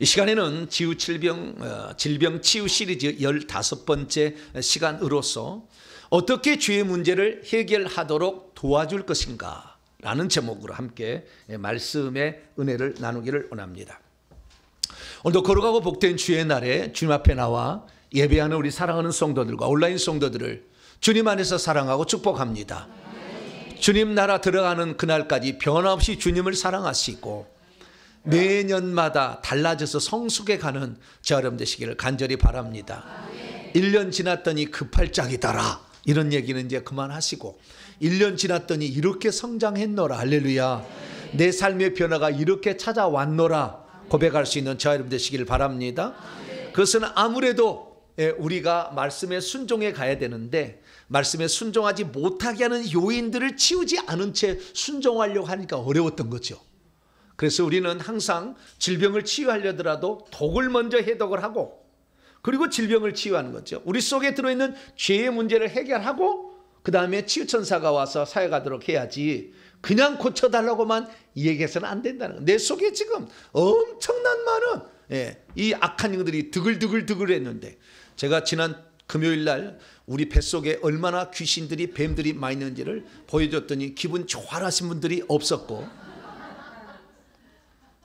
시간에는 질병 치유 시리즈 15번째 시간으로서 어떻게 죄의 문제를 해결하도록 도와줄 것인가 라는 제목으로 함께 말씀의 은혜를 나누기를 원합니다. 오늘도 거룩하고 복된 주의 날에 주님 앞에 나와 예배하는 우리 사랑하는 성도들과 온라인 성도들을 주님 안에서 사랑하고 축복합니다. 주님 나라 들어가는 그날까지 변함없이 주님을 사랑하시고 매년마다 달라져서 성숙해 가는 저 여러분 되시기를 간절히 바랍니다. 1년 지났더니 급발작이더라 이런 얘기는 이제 그만하시고 1년 지났더니 이렇게 성장했노라 할렐루야, 내 삶의 변화가 이렇게 찾아왔노라 고백할 수 있는 저 여러분 되시기를 바랍니다. 그것은 아무래도 우리가 말씀에 순종해 가야 되는데 말씀에 순종하지 못하게 하는 요인들을 치우지 않은 채 순종하려고 하니까 어려웠던 거죠. 그래서 우리는 항상 질병을 치유하려더라도 독을 먼저 해독을 하고 그리고 질병을 치유하는 거죠. 우리 속에 들어있는 죄의 문제를 해결하고 그 다음에 치유천사가 와서 사역하도록 해야지 그냥 고쳐달라고만 얘기해서는 안 된다는 거예요. 내 속에 지금 엄청난 많은 이 악한 영들이 드글드글 했는데 제가 지난 금요일 날 우리 뱃속에 얼마나 귀신들이 뱀들이 많이 있는지를 보여줬더니 기분 좋아하신 분들이 없었고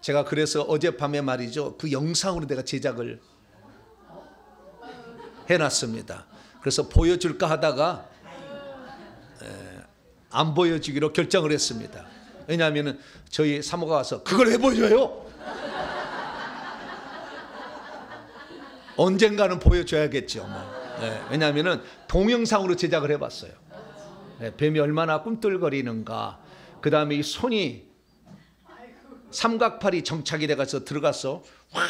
제가 그래서 어젯밤에 말이죠, 그 영상으로 내가 제작을 해놨습니다. 그래서 보여줄까 하다가 안 보여주기로 결정을 했습니다. 왜냐하면 저희 사모가 와서 그걸 왜 보여줘요? 언젠가는 보여줘야겠죠. 왜냐하면 동영상으로 제작을 해봤어요. 뱀이 얼마나 꿈틀거리는가, 그 다음에 이 손이 삼각팔이 정착이 돼가서 들어가서 확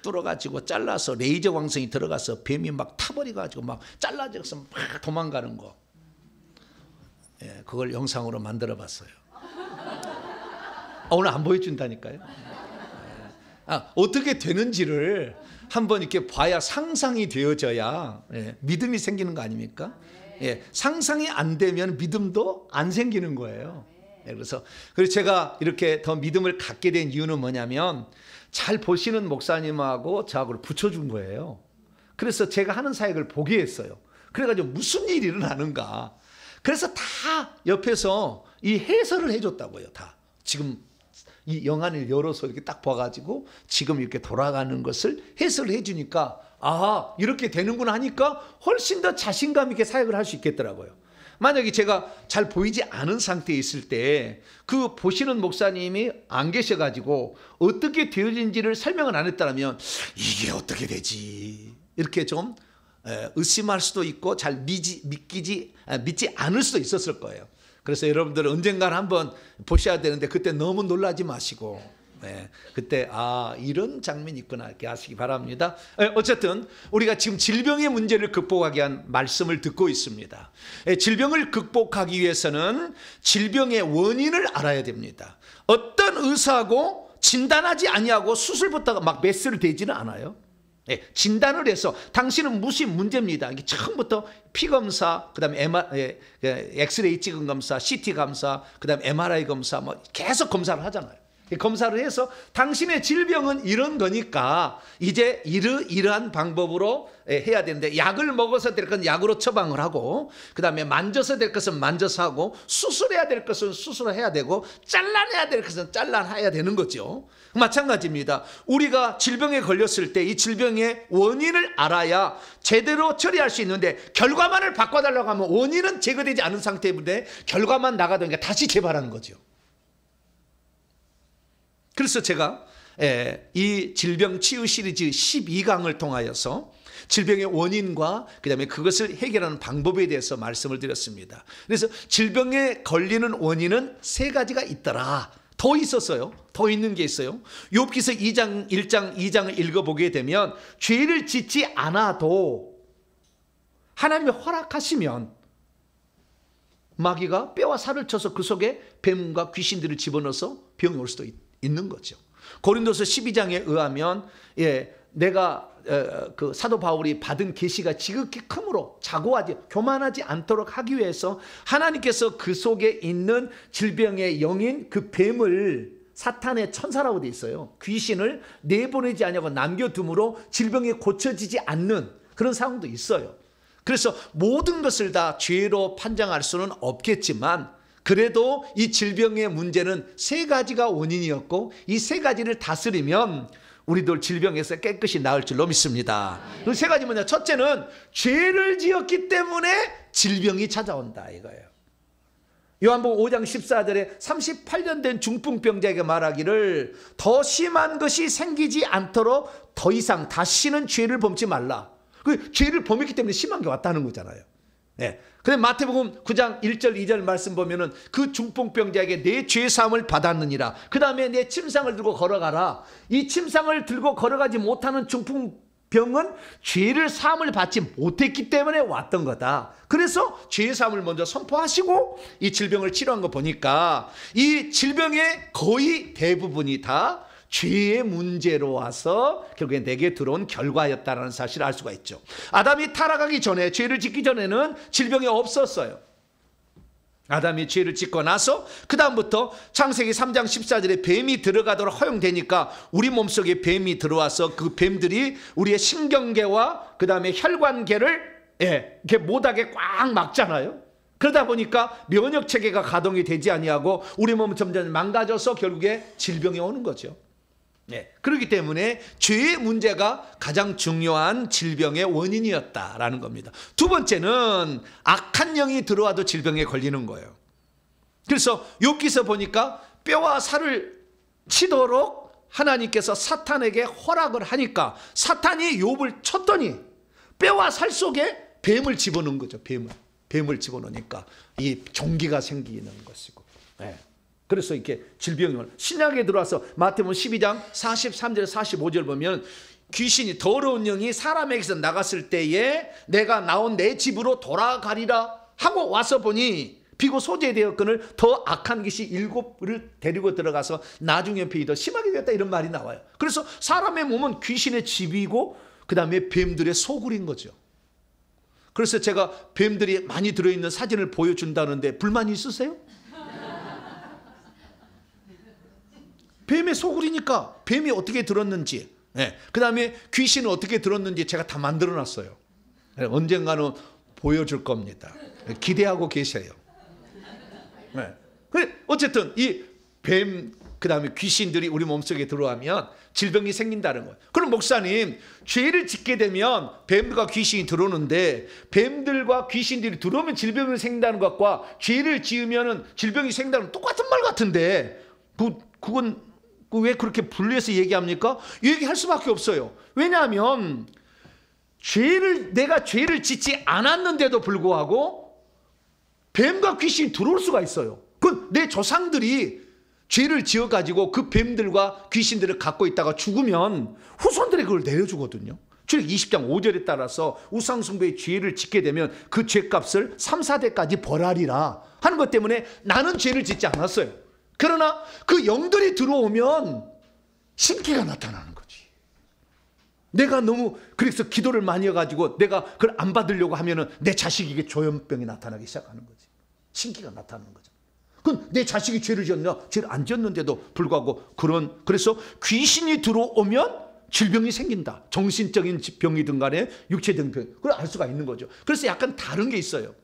뚫어가지고 잘라서 레이저 광선이 들어가서 뱀이 막 타버려가지고 막 잘라져서 막 도망가는 거, 그걸 영상으로 만들어봤어요. 오늘 안 보여준다니까요. 어떻게 되는지를 한번 이렇게 봐야 상상이 되어져야 믿음이 생기는 거 아닙니까? 상상이 안 되면 믿음도 안 생기는 거예요. 그래서 제가 이렇게 더 믿음을 갖게 된 이유는 뭐냐면 잘 보시는 목사님하고 저하고 붙여준 거예요. 그래서 제가 하는 사역을 보게 했어요. 그래가지고 무슨 일이 일어나는가, 그래서 다 옆에서 이 해설을 해줬다고요. 다 지금 이 영안을 열어서 이렇게 딱 봐가지고 지금 이렇게 돌아가는 것을 해설을 해주니까 아 이렇게 되는구나 하니까 훨씬 더 자신감 있게 사역을 할 수 있겠더라고요. 만약에 제가 잘 보이지 않은 상태에 있을 때 그 보시는 목사님이 안 계셔가지고 어떻게 되어진지를 설명을 안 했다면 이게 어떻게 되지 이렇게 좀 의심할 수도 있고 잘 믿지 않을 수도 있었을 거예요. 그래서 여러분들 언젠가는 한번 보셔야 되는데 그때 너무 놀라지 마시고 그때 이런 장면이 있구나 이렇게 하시기 바랍니다. 어쨌든 우리가 지금 질병의 문제를 극복하기 위한 말씀을 듣고 있습니다. 질병을 극복하기 위해서는 질병의 원인을 알아야 됩니다. 어떤 의사하고 진단하지 아니하고 수술부터 막 메스를 대지는 않아요. 진단을 해서 당신은 무슨 문제입니다. 이게 처음부터 피검사, 그 다음에 엑스레이 찍은 검사, CT 검사, 그 다음에 MRI 검사 뭐 계속 검사를 하잖아요. 검사를 해서 당신의 질병은 이런 거니까 이제 이러한 방법으로 해야 되는데 약을 먹어서 될 건 약으로 처방을 하고 그 다음에 만져서 될 것은 만져서 하고 수술해야 될 것은 수술을 해야 되고 잘라내야 될 것은 잘라내야 되는 거죠. 마찬가지입니다. 우리가 질병에 걸렸을 때 이 질병의 원인을 알아야 제대로 처리할 수 있는데 결과만을 바꿔달라고 하면 원인은 제거되지 않은 상태인데 결과만 나가다니까 다시 재발하는 거죠. 그래서 제가 이 질병 치유 시리즈 12강을 통하여서 질병의 원인과 그 다음에 그것을 해결하는 방법에 대해서 말씀을 드렸습니다. 그래서 질병에 걸리는 원인은 3가지가 있더라. 더 있었어요. 더 있는 게 있어요. 욥기서 1장 2장을 읽어보게 되면 죄를 짓지 않아도 하나님이 허락하시면 마귀가 뼈와 살을 쳐서 그 속에 뱀과 귀신들을 집어넣어서 병이 올 수도 있는 거죠. 고린도서 12장에 의하면 내가 그 사도 바울이 받은 계시가 지극히 크므로 자고하지 교만하지 않도록 하기 위해서 하나님께서 그 속에 있는 질병의 영인 그 뱀을 사탄의 천사라고 돼 있어요. 귀신을 내보내지 않냐고 남겨둠으로 질병이 고쳐지지 않는 그런 상황도 있어요. 그래서 모든 것을 다 죄로 판정할 수는 없겠지만 그래도 이 질병의 문제는 세 가지가 원인이었고 이 세 가지를 다스리면 우리들 질병에서 깨끗이 나을 줄로 믿습니다. 그 세 가지 뭐냐? 첫째는 죄를 지었기 때문에 질병이 찾아온다 이거예요. 요한복음 5장 14절에 38년 된 중풍병자에게 말하기를 더 심한 것이 생기지 않도록 더 이상 다시는 죄를 범치 말라. 그 죄를 범했기 때문에 심한 게 왔다는 거잖아요. 네. 근데 마태복음 9장 1절 2절 말씀 보면은 그 중풍병자에게 내 죄 사함을 받았느니라. 그 다음에 내 침상을 들고 걸어가라. 이 침상을 들고 걸어가지 못하는 중풍병은 죄를 사함을 받지 못했기 때문에 왔던 거다. 그래서 죄 사함을 먼저 선포하시고 이 질병을 치료한 거 보니까 이 질병의 거의 대부분이 다 죄의 문제로 와서 결국에 내게 들어온 결과였다는 사실을 알 수가 있죠. 아담이 타락하기 전에, 죄를 짓기 전에는 질병이 없었어요. 아담이 죄를 짓고 나서 그 다음부터 창세기 3장 14절에 뱀이 들어가도록 허용되니까 우리 몸속에 뱀이 들어와서 그 뱀들이 우리의 신경계와 그 다음에 혈관계를 이렇게 못하게 꽉 막잖아요. 그러다 보니까 면역체계가 가동이 되지 아니하고 우리 몸은 점점 망가져서 결국에 질병이 오는 거죠. 그렇기 때문에 죄의 문제가 가장 중요한 질병의 원인이었다라는 겁니다. 두 번째는 악한 영이 들어와도 질병에 걸리는 거예요. 그래서 욥기서 보니까 뼈와 살을 치도록 하나님께서 사탄에게 허락을 하니까 사탄이 욥을 쳤더니 뼈와 살 속에 뱀을 집어넣은 거죠. 뱀을 집어넣으니까 이 종기가 생기는 것이고. 그래서 이렇게 질병이 신약에 들어와서 마태복음 12장 43절 45절 보면 귀신이 더러운 영이 사람에게서 나갔을 때에 내가 나온 내 집으로 돌아가리라 하고 와서 보니 비고 소재되었거늘 더 악한 귀신 7을 데리고 들어가서 나중에 병이 더 심하게 되었다 이런 말이 나와요. 그래서 사람의 몸은 귀신의 집이고 그 다음에 뱀들의 소굴인 거죠. 그래서 제가 뱀들이 많이 들어있는 사진을 보여준다는데 불만이 있으세요? 뱀의 소굴이니까 뱀이 어떻게 들었는지, 그 다음에 귀신은 어떻게 들었는지 제가 다 만들어 놨어요. 언젠가는 보여줄 겁니다. 기대하고 계세요. 어쨌든 이 뱀, 그 다음에 귀신들이 우리 몸속에 들어가면 질병이 생긴다는 거예요. 그럼 목사님, 죄를 짓게 되면 뱀과 귀신이 들어오는데 뱀들과 귀신들이 들어오면 질병이 생긴다는 것과 죄를 지으면 질병이 생긴다는 건 똑같은 말 같은데 그건 왜 그렇게 분리해서 얘기합니까? 얘기할 수밖에 없어요. 왜냐하면 내가 죄를 짓지 않았는데도 불구하고 뱀과 귀신이 들어올 수가 있어요. 그건 내 조상들이 죄를 지어가지고 그 뱀들과 귀신들을 갖고 있다가 죽으면 후손들이 그걸 내려주거든요. 출애굽기 20장 5절에 따라서 우상숭배의 죄를 짓게 되면 그 죄값을 3, 4대까지 벌하리라 하는 것 때문에 나는 죄를 짓지 않았어요. 그러나 그 영들이 들어오면 신기가 나타나는 거지. 내가 너무 그래서 기도를 많이 해가지고 내가 그걸 안 받으려고 하면은 내 자식에게 조현병이 나타나기 시작하는 거지. 신기가 나타나는 거죠. 그럼 내 자식이 죄를 지었냐? 죄를 안 지었는데도 불구하고 그래서 귀신이 들어오면 질병이 생긴다. 정신적인 병이든 간에 육체적인 병, 그걸 알 수가 있는 거죠. 그래서 약간 다른 게 있어요.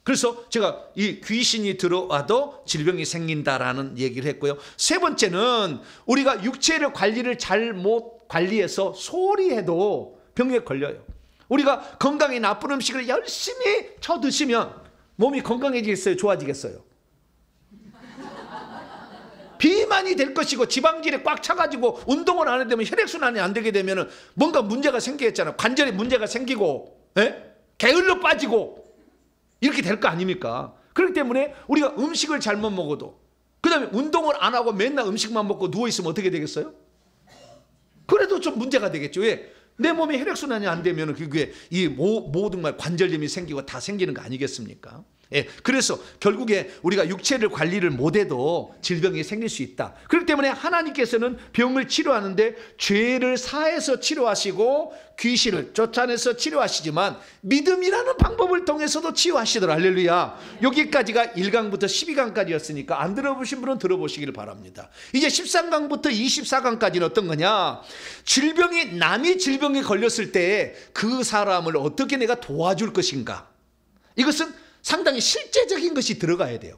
그래서 제가 이 귀신이 들어와도 질병이 생긴다라는 얘기를 했고요. 세 번째는 우리가 육체를 관리를 잘못 관리해서 소홀히 해도 병에 걸려요. 우리가 건강에 나쁜 음식을 열심히 쳐드시면 몸이 건강해지겠어요? 좋아지겠어요? 비만이 될 것이고 지방질에 꽉 차가지고 운동을 안 하게 되면 혈액순환이 안 되게 되면 뭔가 문제가 생기겠잖아요. 관절에 문제가 생기고 게을러 빠지고 이렇게 될 거 아닙니까? 그렇기 때문에 우리가 음식을 잘못 먹어도 그 다음에 운동을 안 하고 맨날 음식만 먹고 누워있으면 어떻게 되겠어요? 그래도 좀 문제가 되겠죠. 왜? 내 몸에 혈액순환이 안 되면 그게 이 모든 관절염이 생기고 다 생기는 거 아니겠습니까? 예, 그래서 결국에 우리가 육체를 관리를 못해도 질병이 생길 수 있다. 그렇기 때문에 하나님께서는 병을 치료하는데 죄를 사해서 치료하시고 귀신을 쫓아내서 치료하시지만 믿음이라는 방법을 통해서도 치유하시더라. 할렐루야. 여기까지가 1강부터 12강까지였으니까 안 들어보신 분은 들어보시기를 바랍니다. 이제 13강부터 24강까지는 어떤 거냐, 남이 질병에 걸렸을 때 그 사람을 어떻게 내가 도와줄 것인가. 이것은 상당히 실제적인 것이 들어가야 돼요.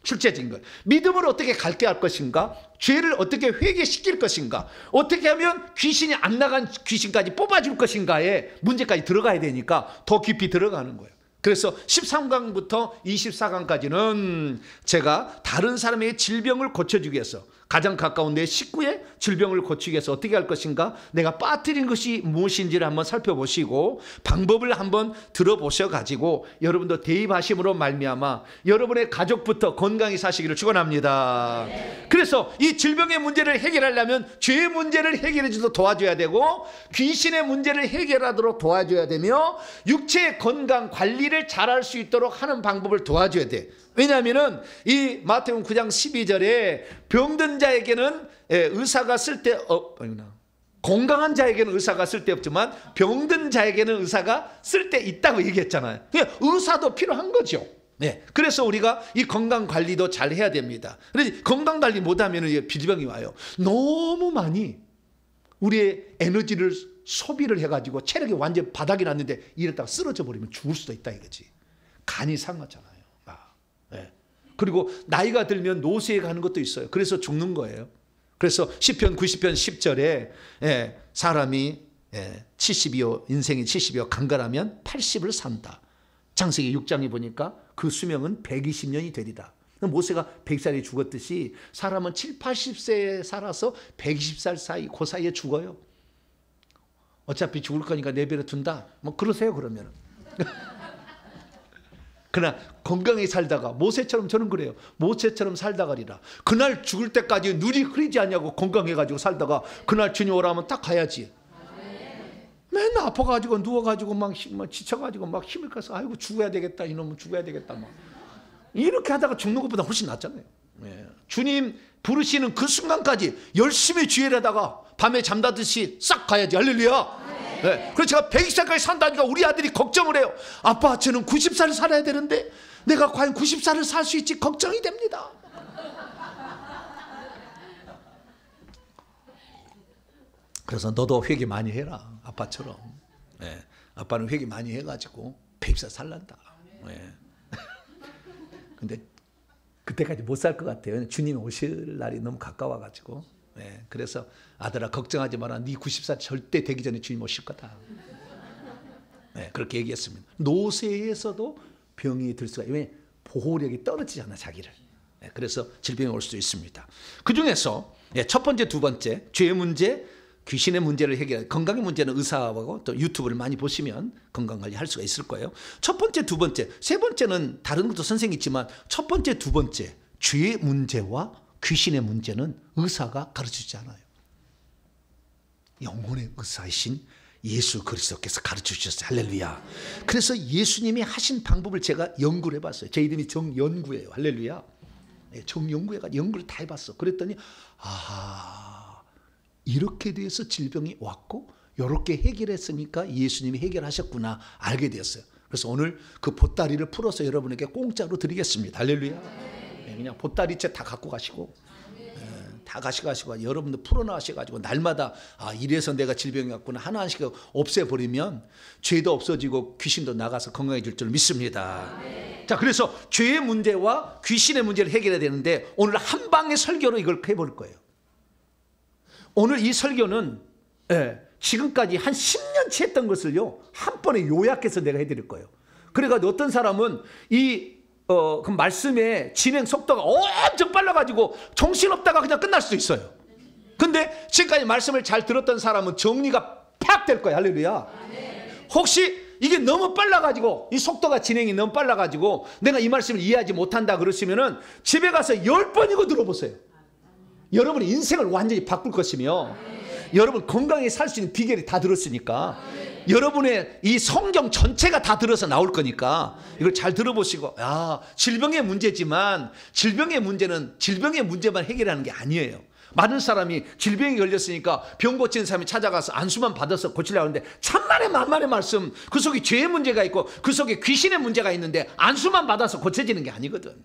실제적인 것. 믿음을 어떻게 갈게 할 것인가, 죄를 어떻게 회개시킬 것인가, 어떻게 하면 귀신이 안 나간 귀신까지 뽑아줄 것인가에 문제까지 들어가야 되니까 더 깊이 들어가는 거예요. 그래서 13강부터 24강까지는 제가 다른 사람의 질병을 고쳐주기 위해서, 가장 가까운 내 식구의 질병을 고치기 위해서 어떻게 할 것인가, 내가 빠뜨린 것이 무엇인지를 한번 살펴보시고 방법을 한번 들어보셔가지고 여러분도 대입하심으로 말미암아 여러분의 가족부터 건강히 사시기를 축원합니다. 그래서 이 질병의 문제를 해결하려면 죄의 문제를 해결해 주도록 도와줘야 되고, 귀신의 문제를 해결하도록 도와줘야 되며, 육체의 건강 관리를 잘할 수 있도록 하는 방법을 도와줘야 돼. 왜냐하면 이 마태복음 9장 12절에 병든 자에게는 의사가 건강한 자에게는 의사가 쓸데없지만 병든 자에게는 의사가 쓸데있다고 얘기했잖아요. 그러니까 의사도 필요한 거죠. 네. 그래서 우리가 이 건강 관리도 잘 해야 됩니다. 그런데 건강 관리 못하면 비질병이 와요. 너무 많이 우리의 에너지를 소비를 해가지고 체력이 완전 바닥이 났는데 이랬다가 쓰러져 버리면 죽을 수도 있다 이거지. 간이 상하잖아요. 네. 그리고 나이가 들면 노쇠에 가는 것도 있어요. 그래서 죽는 거예요. 그래서 시편 90편 10절에 사람이 70이요 인생이 70이요 강건하면 80을 산다. 창세기 6장에 보니까 그 수명은 120년이 되리라. 모세가 100살에 죽었듯이 사람은 7, 80세에 살아서 120살 사이 그 사이에 죽어요. 어차피 죽을 거니까 내버려 둔다. 뭐 그러세요 그러면. 그러나 건강히 살다가 모세처럼, 저는 그래요. 모세처럼 살다가리라. 그날 죽을 때까지 눈이 흐리지 않냐고 건강해가지고 살다가 그날 주님 오라면 딱 가야지. 맨날 아파가지고 누워가지고 막 지쳐가지고 막 힘을 까서 아이고 죽어야 되겠다, 이놈은 죽어야 되겠다 막 이렇게 하다가 죽는 것보다 훨씬 낫잖아요. 네. 주님 부르시는 그 순간까지 열심히 주일하다가 밤에 잠자듯이 싹 가야지. 할렐루야. 네. 그래서 제가 120살까지 산다니까 우리 아들이 걱정을 해요. 아빠 저는 90살을 살아야 되는데 내가 과연 90살을 살 수 있지 걱정이 됩니다. 그래서 너도 회개 많이 해라 아빠처럼. 네. 아빠는 회개 많이 해가지고 120살 살란다. 네. 근데 그때까지 못 살 것 같아요. 주님이 오실 날이 너무 가까워가지고. 네, 그래서 아들아 걱정하지 마라. 네 90살 절대 되기 전에 주님 오실 거다. 네, 그렇게 얘기했습니다. 노쇠에서도 병이 들 수가, 왜 보호력이 떨어지잖아 자기를. 네, 그래서 질병이 올 수도 있습니다. 그 중에서 첫 번째, 두 번째 죄의 문제, 귀신의 문제를 해결해. 건강의 문제는 의사하고 또 유튜브를 많이 보시면 건강관리 할 수가 있을 거예요. 첫 번째, 두 번째, 세 번째는 다른 것도 선생님이 있지만 첫 번째, 두 번째 죄의 문제와 귀신의 문제는 의사가 가르쳐주지 않아요. 영혼의 의사이신 예수 그리스도께서 가르쳐주셨어요. 할렐루야. 그래서 예수님이 하신 방법을 제가 연구를 해봤어요. 제 이름이 정연구예요. 할렐루야. 정연구해가지고 연구를 다 해봤어. 그랬더니 이렇게 돼서 질병이 왔고 이렇게 해결했으니까 예수님이 해결하셨구나 알게 되었어요. 그래서 오늘 그 보따리를 풀어서 여러분에게 공짜로 드리겠습니다. 할렐루야. 그냥 보따리채 다 갖고 가시고 다 가시고 여러분들 풀어나가셔가지고 날마다 이래서 내가 질병이 왔구나 하나씩 없애버리면 죄도 없어지고 귀신도 나가서 건강해질 줄 믿습니다. 자, 그래서 죄의 문제와 귀신의 문제를 해결해야 되는데 오늘 한 방의 설교로 이걸 해볼 거예요. 오늘 이 설교는 지금까지 한 10년치 했던 것을요 한 번에 요약해서 내가 해드릴 거예요. 그래가지고 어떤 사람은 그 말씀의 진행 속도가 엄청 빨라가지고 정신없다가 그냥 끝날 수도 있어요. 근데 지금까지 말씀을 잘 들었던 사람은 정리가 팍 될 거예요. 할렐루야. 혹시 이게 너무 빨라가지고 이 속도가 진행이 너무 빨라가지고 내가 이 말씀을 이해하지 못한다 그러시면은 집에 가서 10번이고 들어보세요. 여러분의 인생을 완전히 바꿀 것이며 여러분 건강히 살 수 있는 비결이 다 들었으니까 여러분의 이 성경 전체가 다 들어서 나올 거니까 이걸 잘 들어보시고, 질병의 문제지만 질병의 문제는 질병의 문제만 해결하는 게 아니에요. 많은 사람이 질병이 걸렸으니까 병 고치는 사람이 찾아가서 안수만 받아서 고치려고 하는데 천만의 만만의 말씀, 그 속에 죄의 문제가 있고 그 속에 귀신의 문제가 있는데 안수만 받아서 고쳐지는 게 아니거든.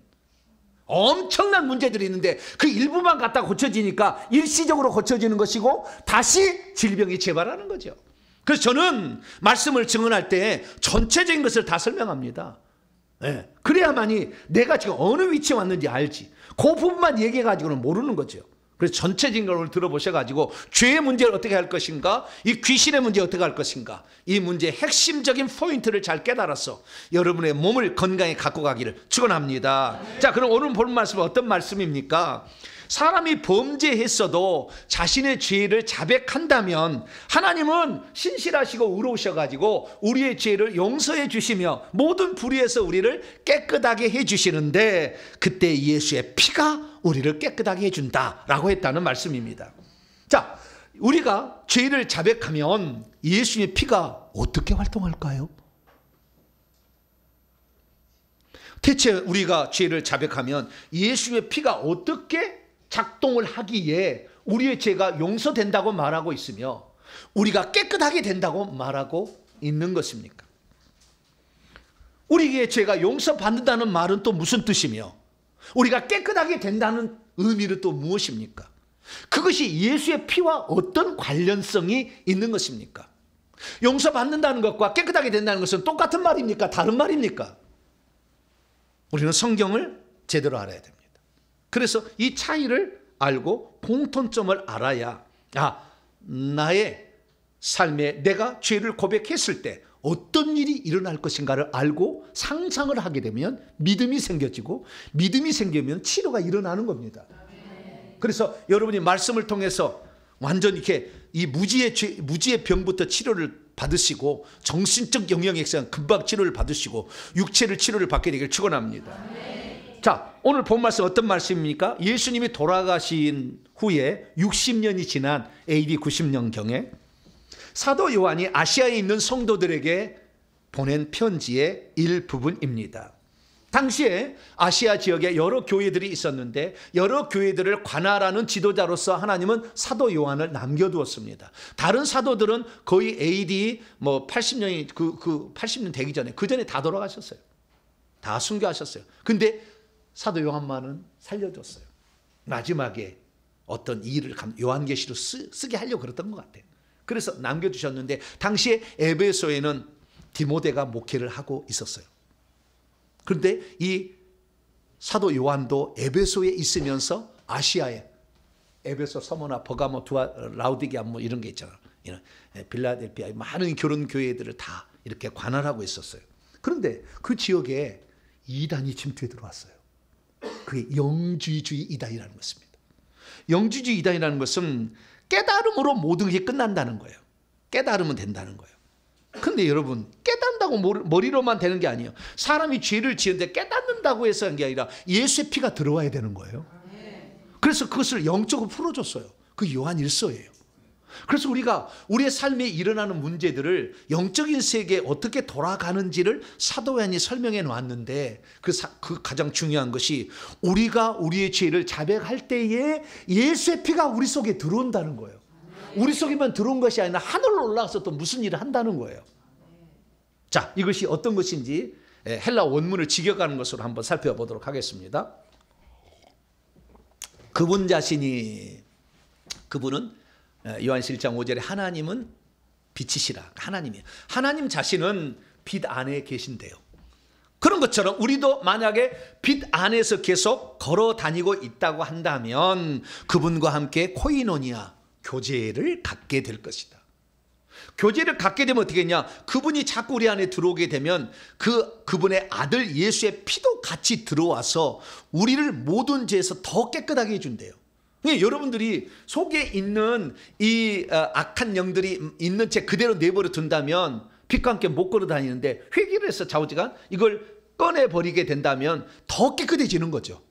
엄청난 문제들이 있는데 그 일부만 갖다 고쳐지니까 일시적으로 고쳐지는 것이고 다시 질병이 재발하는 거죠. 그래서 저는 말씀을 증언할 때 전체적인 것을 다 설명합니다. 네. 그래야만이 내가 지금 어느 위치에 왔는지 알지. 그 부분만 얘기해가지고는 모르는 거죠. 그래서 전체적인 걸 들어보셔가지고 죄의 문제를 어떻게 할 것인가, 이 귀신의 문제 어떻게 할 것인가, 이 문제의 핵심적인 포인트를 잘 깨달아서 여러분의 몸을 건강히 갖고 가기를 축원합니다. 자, 그럼 오늘 본 말씀은 어떤 말씀입니까? 사람이 범죄했어도 자신의 죄를 자백한다면 하나님은 신실하시고 의로우셔가지고 우리의 죄를 용서해 주시며 모든 불의에서 우리를 깨끗하게 해주시는데 그때 예수의 피가 우리를 깨끗하게 해준다라고 했다는 말씀입니다. 자, 우리가 죄를 자백하면 예수의 피가 어떻게 활동할까요? 대체 우리가 죄를 자백하면 예수의 피가 어떻게 작동을 하기에 우리의 죄가 용서된다고 말하고 있으며 우리가 깨끗하게 된다고 말하고 있는 것입니까? 우리의 죄가 용서받는다는 말은 또 무슨 뜻이며 우리가 깨끗하게 된다는 의미는 또 무엇입니까? 그것이 예수의 피와 어떤 관련성이 있는 것입니까? 용서받는다는 것과 깨끗하게 된다는 것은 똑같은 말입니까? 다른 말입니까? 우리는 성경을 제대로 알아야 됩니다. 그래서 이 차이를 알고 공통점을 알아야 나의 삶에 내가 죄를 고백했을 때 어떤 일이 일어날 것인가를 알고 상상을 하게 되면 믿음이 생겨지고 믿음이 생기면 치료가 일어나는 겁니다. 그래서 여러분이 말씀을 통해서 완전 이렇게 이 무지의 병부터 치료를 받으시고 정신적 영역에서 금방 치료를 받으시고 육체를 치료를 받게 되기를 축원합니다. 자, 오늘 본 말씀 어떤 말씀입니까? 예수님이 돌아가신 후에 60년이 지난 AD 90년경에 사도 요한이 아시아에 있는 성도들에게 보낸 편지의 일부분입니다. 당시에 아시아 지역에 여러 교회들이 있었는데 여러 교회들을 관할하는 지도자로서 하나님은 사도 요한을 남겨두었습니다. 다른 사도들은 거의 AD 80년이 80년 되기 전에 그 전에 다 돌아가셨어요. 다 순교하셨어요. 근데 사도 요한만은 살려줬어요. 마지막에 어떤 일을 요한계시로 쓰게 하려고 그랬던 것 같아요. 그래서 남겨주셨는데 당시에 에베소에는 디모데가 목회를 하고 있었어요. 그런데 이 사도 요한도 에베소에 있으면서 아시아에 에베소, 서머나, 버가모, 라우디게아 이런 게 있잖아요. 빌라델피아 많은 결혼 교회들을 다 이렇게 관할하고 있었어요. 그런데 그 지역에 이단이 침투해 들어왔어요. 그게 영주주의 이단이라는 것입니다. 영주주의 이단이라는 것은 깨달음으로 모든 게 끝난다는 거예요. 깨달으면 된다는 거예요. 근데 여러분, 깨닫는다고 머리로만 되는 게 아니에요. 사람이 죄를 지었는데 깨닫는다고 해서 한 게 아니라 예수의 피가 들어와야 되는 거예요. 그래서 그것을 영적으로 풀어줬어요. 그 요한 일서예요. 그래서 우리가 우리의 삶에 일어나는 문제들을 영적인 세계에 어떻게 돌아가는지를 사도 요한이 설명해 놓았는데 그 가장 중요한 것이 우리가 우리의 죄를 자백할 때에 예수의 피가 우리 속에 들어온다는 거예요. 우리 속에만 들어온 것이 아니라 하늘로 올라가서 또 무슨 일을 한다는 거예요. 자, 이것이 어떤 것인지 헬라 원문을 직역하는 것으로 한번 살펴보도록 하겠습니다. 그분은 요한시 1장 5절에 하나님은 빛이시라. 하나님이에요. 하나님 자신은 빛 안에 계신대요. 그런 것처럼 우리도 만약에 빛 안에서 계속 걸어 다니고 있다고 한다면 그분과 함께 코이노니아, 교제를 갖게 될 것이다. 교제를 갖게 되면 어떻게 했냐? 그분이 자꾸 우리 안에 들어오게 되면 그분의 아들 예수의 피도 같이 들어와서 우리를 모든 죄에서 더 깨끗하게 해준대요. 여러분들이 속에 있는 이 악한 영들이 있는 채 그대로 내버려 둔다면 빛과 함께 못 걸어 다니는데 회개를 해서 좌우지간 이걸 꺼내버리게 된다면 더 깨끗해지는 거죠.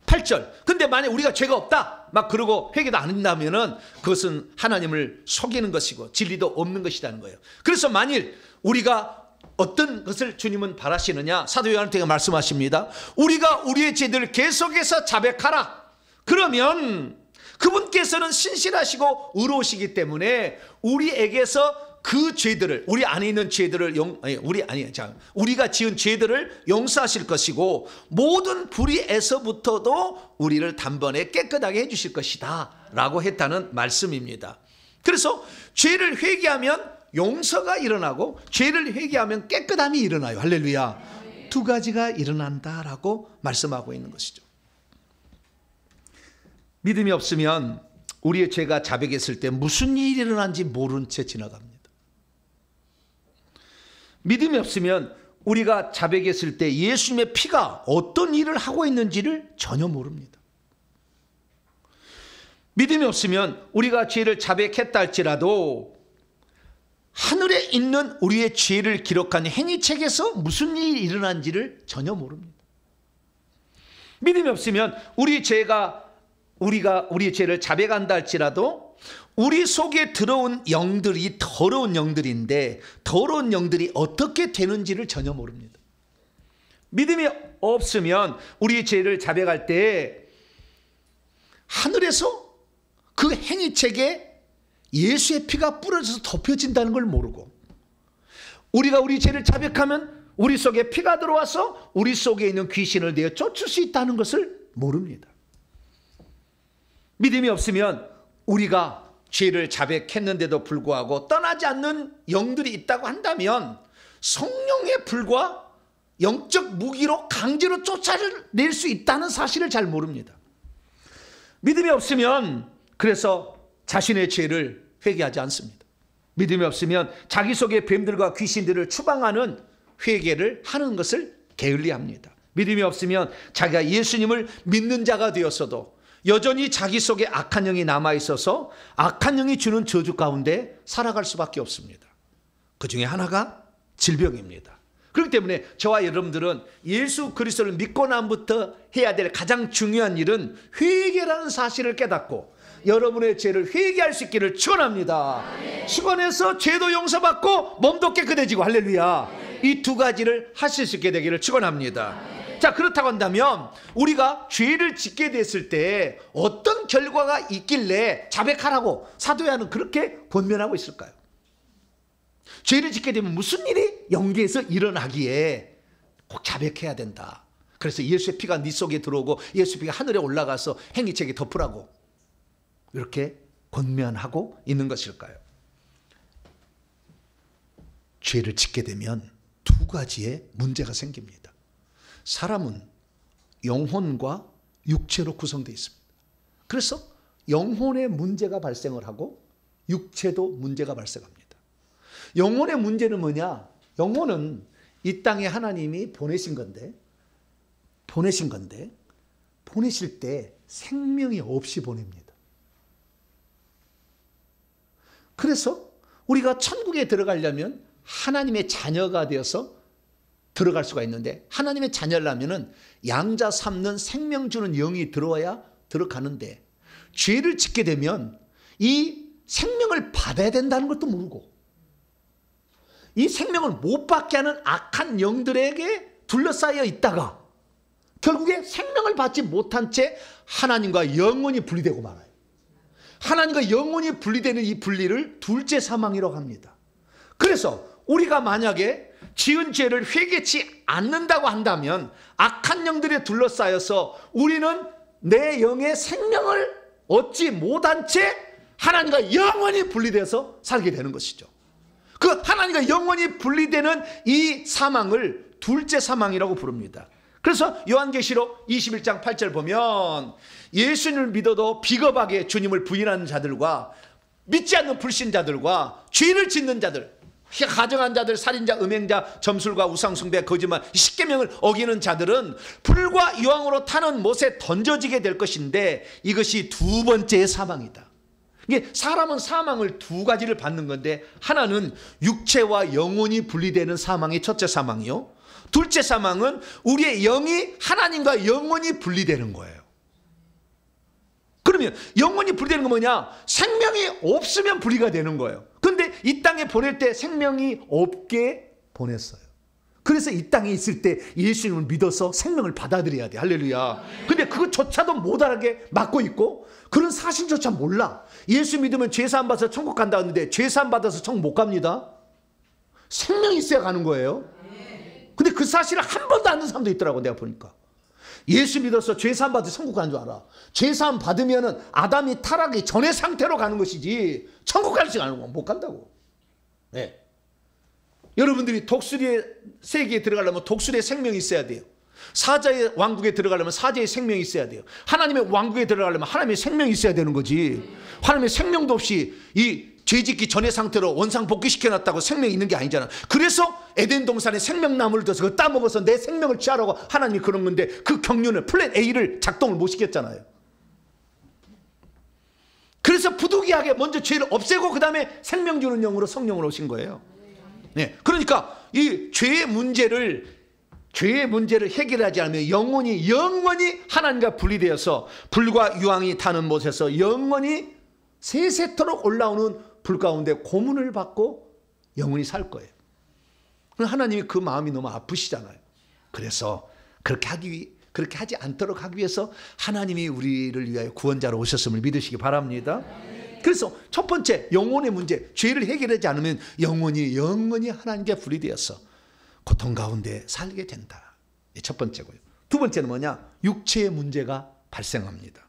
8절. 근데 만약 우리가 죄가 없다 막 그러고 회개도 안 한다면은 그것은 하나님을 속이는 것이고 진리도 없는 것이라는 거예요. 그래서 만일 우리가 어떤 것을 주님은 바라시느냐, 사도 요한한테 말씀하십니다. 우리가 우리의 죄들을 계속해서 자백하라. 그러면 그분께서는 신실하시고 의로우시기 때문에 우리에게서 그 죄들을, 우리 안에 있는 죄들을 우리가 지은 죄들을 용서하실 것이고 모든 불의에서부터도 우리를 단번에 깨끗하게 해주실 것이다 라고 했다는 말씀입니다. 그래서 죄를 회개하면 용서가 일어나고 죄를 회개하면 깨끗함이 일어나요. 할렐루야. 두 가지가 일어난다라고 말씀하고 있는 것이죠. 믿음이 없으면 우리의 죄가 자백했을 때 무슨 일이 일어난지 모른 채 지나갑니다. 믿음이 없으면 우리가 자백했을 때 예수님의 피가 어떤 일을 하고 있는지를 전혀 모릅니다. 믿음이 없으면 우리가 죄를 자백했다 할지라도 하늘에 있는 우리의 죄를 기록한 행위책에서 무슨 일이 일어난지를 전혀 모릅니다. 믿음이 없으면 우리의 죄를 자백한다 할지라도 우리 속에 들어온 영들이 더러운 영들인데 더러운 영들이 어떻게 되는지를 전혀 모릅니다. 믿음이 없으면 우리의 죄를 자백할 때 하늘에서 그 행위책에 예수의 피가 뿌려져서 덮여진다는 걸 모르고 우리가 우리 죄를 자백하면 우리 속에 피가 들어와서 우리 속에 있는 귀신을 내어 쫓을 수 있다는 것을 모릅니다. 믿음이 없으면 우리가 죄를 자백했는데도 불구하고 떠나지 않는 영들이 있다고 한다면 성령의 불과 영적 무기로 강제로 쫓아낼 수 있다는 사실을 잘 모릅니다. 믿음이 없으면 그래서 자신의 죄를 회개하지 않습니다. 믿음이 없으면 자기 속의 뱀들과 귀신들을 추방하는 회개를 하는 것을 게을리합니다. 믿음이 없으면 자기가 예수님을 믿는 자가 되었어도 여전히 자기 속에 악한 영이 남아있어서 악한 영이 주는 저주 가운데 살아갈 수밖에 없습니다. 그 중에 하나가 질병입니다. 그렇기 때문에 저와 여러분들은 예수 그리스도를 믿고 나부터 해야 될 가장 중요한 일은 회개라는 사실을 깨닫고 여러분의 죄를 회개할 수 있기를 축원합니다. 축원해서 죄도 용서받고 몸도 깨끗해지고 할렐루야. 이 두 가지를 하실 수 있게 되기를 축원합니다. 자, 그렇다고 한다면 우리가 죄를 짓게 됐을 때 어떤 결과가 있길래 자백하라고 사도 요한은 그렇게 권면하고 있을까요? 죄를 짓게 되면 무슨 일이 영계에서 일어나기에 꼭 자백해야 된다. 그래서 예수의 피가 네 속에 들어오고 예수의 피가 하늘에 올라가서 행위책에 덮으라고 이렇게 권면하고 있는 것일까요? 죄를 짓게 되면 두 가지의 문제가 생깁니다. 사람은 영혼과 육체로 구성되어 있습니다. 그래서 영혼의 문제가 발생을 하고 육체도 문제가 발생합니다. 영혼의 문제는 뭐냐? 영혼은 이 땅에 하나님이 보내신 건데 보내실 때 생명이 없이 보냅니다. 그래서 우리가 천국에 들어가려면 하나님의 자녀가 되어서 들어갈 수가 있는데 하나님의 자녀라면은 양자 삼는 생명 주는 영이 들어와야 들어가는데 죄를 짓게 되면 이 생명을 받아야 된다는 것도 모르고 이 생명을 못 받게 하는 악한 영들에게 둘러싸여 있다가 결국에 생명을 받지 못한 채 하나님과 영원히 분리되고 말아요. 하나님과 영원히 분리되는 이 분리를 둘째 사망이라고 합니다. 그래서 우리가 만약에 지은 죄를 회개치 않는다고 한다면 악한 영들에 둘러싸여서 우리는 내 영의 생명을 얻지 못한 채 하나님과 영원히 분리돼서 살게 되는 것이죠. 그 하나님과 영원히 분리되는 이 사망을 둘째 사망이라고 부릅니다. 그래서 요한계시록 21장 8절 보면 예수님을 믿어도 비겁하게 주님을 부인하는 자들과 믿지 않는 불신자들과 죄를 짓는 자들, 가정한 자들, 살인자, 음행자, 점술과 우상숭배, 거짓말, 십계명을 어기는 자들은 불과 유황으로 타는 못에 던져지게 될 것인데 이것이 두 번째의 사망이다. 이게 사람은 사망을 두 가지를 받는 건데 하나는 육체와 영혼이 분리되는 사망이 첫째 사망이요. 둘째 사망은 우리의 영이 하나님과 영혼이 분리되는 거예요. 그러면 영원히 분리되는 건 뭐냐? 생명이 없으면 분리가 되는 거예요. 그런데 이 땅에 보낼 때 생명이 없게 보냈어요. 그래서 이 땅에 있을 때 예수님을 믿어서 생명을 받아들여야 돼. 할렐루야. 근데 그것조차도 못 알게 막고 있고 그런 사실조차 몰라. 예수 믿으면 죄사함 받아서 천국 간다 하는데 죄사함 받아서 천국 못 갑니다. 생명이 있어야 가는 거예요. 근데 그 사실을 한 번도 아는 사람도 있더라고. 내가 보니까 예수 믿어서 죄사함 받아서 천국 가는 줄 알아. 죄사함 받으면은 아담이 타락이 전의 상태로 가는 것이지 천국 갈 수 가는 건 못 간다고. 네. 여러분들이 독수리의 세계에 들어가려면 독수리의 생명이 있어야 돼요. 사자의 왕국에 들어가려면 사자의 생명이 있어야 돼요. 하나님의 왕국에 들어가려면 하나님의 생명이 있어야 되는 거지. 하나님의 생명도 없이 이 죄짓기 전의 상태로 원상 복귀시켜놨다고 생명이 있는 게 아니잖아. 그래서 에덴 동산에 생명나무를 둬서 그거 따먹어서 내 생명을 취하라고 하나님이 그런 건데 그 경륜을 플랜 A를 작동을 못 시켰잖아요. 그래서 부득이하게 먼저 죄를 없애고 그 다음에 생명 주는 영으로 성령으로 오신 거예요. 네, 그러니까 이 죄의 문제를 해결하지 않으면 영원히 하나님과 분리되어서 불과 유황이 타는 곳에서 영원히 세세토록 올라오는 불 가운데 고문을 받고 영원히 살 거예요. 하나님이 그 마음이 너무 아프시잖아요. 그래서 그렇게 하지 않도록 하기 위해서 하나님이 우리를 위하여 구원자로 오셨음을 믿으시기 바랍니다. 그래서 첫 번째 영혼의 문제, 죄를 해결하지 않으면 영원히 하나님께 분리되어서 고통 가운데 살게 된다. 첫 번째고요. 두 번째는 뭐냐? 육체의 문제가 발생합니다.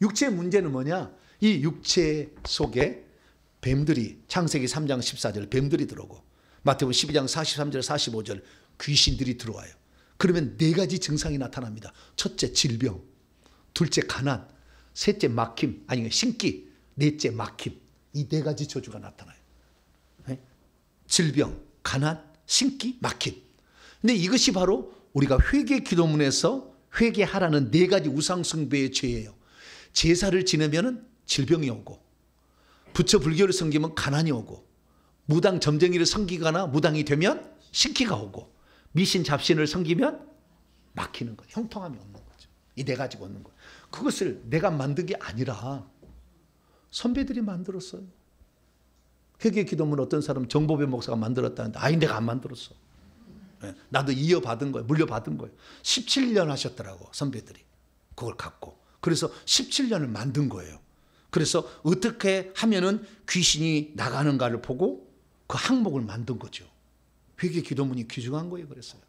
육체의 문제는 뭐냐? 이 육체 속에 뱀들이, 창세기 3장 14절 뱀들이 들어오고 마태복음 12장 43절 45절 귀신들이 들어와요. 그러면 네 가지 증상이 나타납니다. 첫째 질병, 둘째 가난, 셋째 막힘, 아니 신기, 넷째 막힘. 이 네 가지 저주가 나타나요. 네? 질병, 가난, 신기, 막힘. 근데 이것이 바로 우리가 회개 기도문에서 회개하라는 네 가지 우상숭배의 죄예요. 제사를 지내면 질병이 오고, 부처 불교를 섬기면 가난이 오고, 무당 점쟁이를 섬기거나 무당이 되면 신기가 오고, 미신 잡신을 섬기면 막히는 거예요. 형통함이 없는 거죠. 이 네 가지가 없는 거예요. 그것을 내가 만든 게 아니라 선배들이 만들었어요. 회개 기도문 어떤 사람 정보배 목사가 만들었다는데 아니 내가 안 만들었어. 나도 이어받은 거예요. 물려받은 거예요. 17년 하셨더라고 선배들이. 그걸 갖고. 그래서 17년을 만든 거예요. 그래서 어떻게 하면은 귀신이 나가는가를 보고 그 항목을 만든 거죠. 회개 기도문이 귀중한 거예요. 그랬어요.